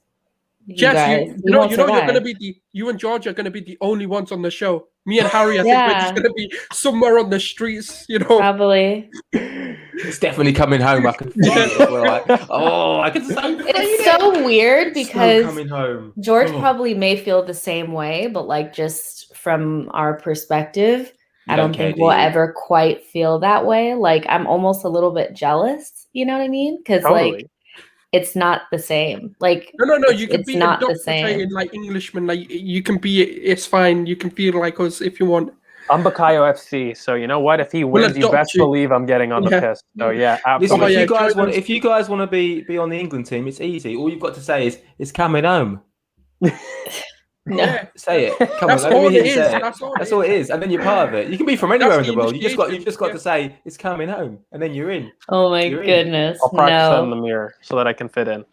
Jess, you're gonna be you and George are gonna be the only ones on the show. Me and Harry, I think we're just gonna be somewhere on the streets, Probably. It's definitely coming home. I can feel it. We're like, I can. It's so weird because coming home. George probably may feel the same way, but like just from our perspective, I don't think we'll ever quite feel that way. Like I'm almost a little bit jealous. You know what I mean? Because like it's not the same. Like no. You can it's be not the same. like Englishman. Like you can be. It's fine. You can feel like us if you want. I'm Bakayo FC, so you know what? If he wins, you best believe I'm getting on the piss. So yeah, absolutely. Listen, if you guys want to be on the England team, it's easy. All you've got to say is it's coming home. No. Say it. Come That's on, all let me it hear you is. say it. That's all it is, and then you're part of it. You can be from anywhere in the world. You've just got to say it's coming home, and then you're in. Oh my goodness! I'll practice that in the mirror so that I can fit in.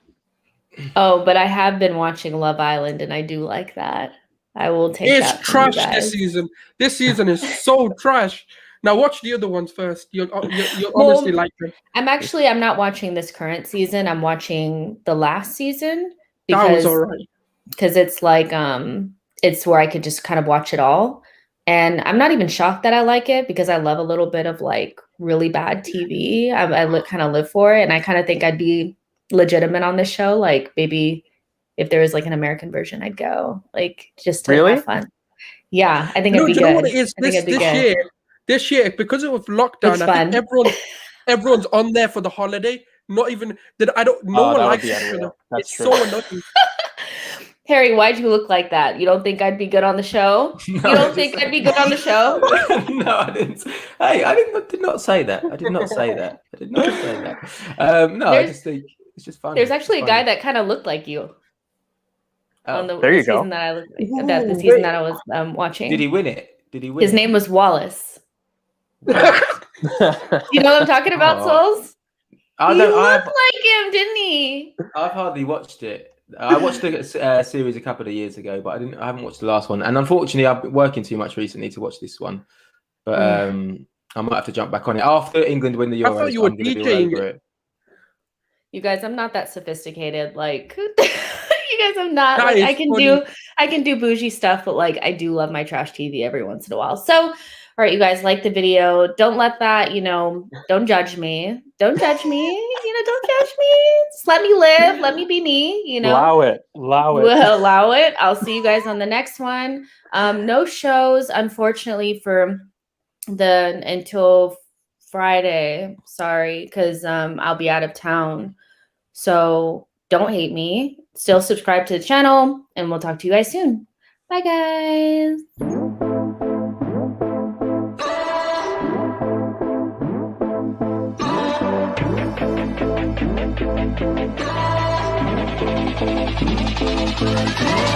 Oh, but I have been watching Love Island, and I do like that. I will take that. It's trash this season. This season is so trash. Now watch the other ones first. You'll honestly like them. I'm not watching this current season. I'm watching the last season That was alright. Because it's like it's where I could just kind of watch it all. And I'm not even shocked that I like it because I love a little bit of like really bad TV. I kind of live for it, and I kind of think I'd be legitimate on this show. Like maybe if there was like an American version, I'd go like just to have fun. Yeah, I think it'd be good. You know what it is? This year, because of lockdown, I think everyone's on there for the holiday. Not even that no one likes each other. It's so annoying. Harry, why'd you look like that? You don't think I'd be good on the show? No, you don't think I'd be good on the show? No, I didn't. Hey, I did not say that. I did not say that. No, I just think it's just fun. There's actually a guy that kind of looked like you. On the there you season go. The season that I was watching. Did he win it? His name was Wallace. You know what I'm talking about, Sulz? He looked like him, didn't he? I've hardly watched it. I watched the series a couple of years ago, but I haven't watched the last one. And unfortunately, I've been working too much recently to watch this one. But I might have to jump back on it after England win the Euros. I thought you were DJing it. You guys, I'm not that sophisticated. Like you guys, I'm not. Like, I can do bougie stuff, but like I do love my trash TV every once in a while. So, all right, you guys, like the video. Don't let that, don't judge me. Don't judge me. Don't judge me. Just let me live. Let me be me. Allow it. We'll allow it. I'll see you guys on the next one. No shows, unfortunately, for until Friday. Sorry, because I'll be out of town. So don't hate me. Still subscribe to the channel, and we'll talk to you guys soon. Bye, guys. Thank you.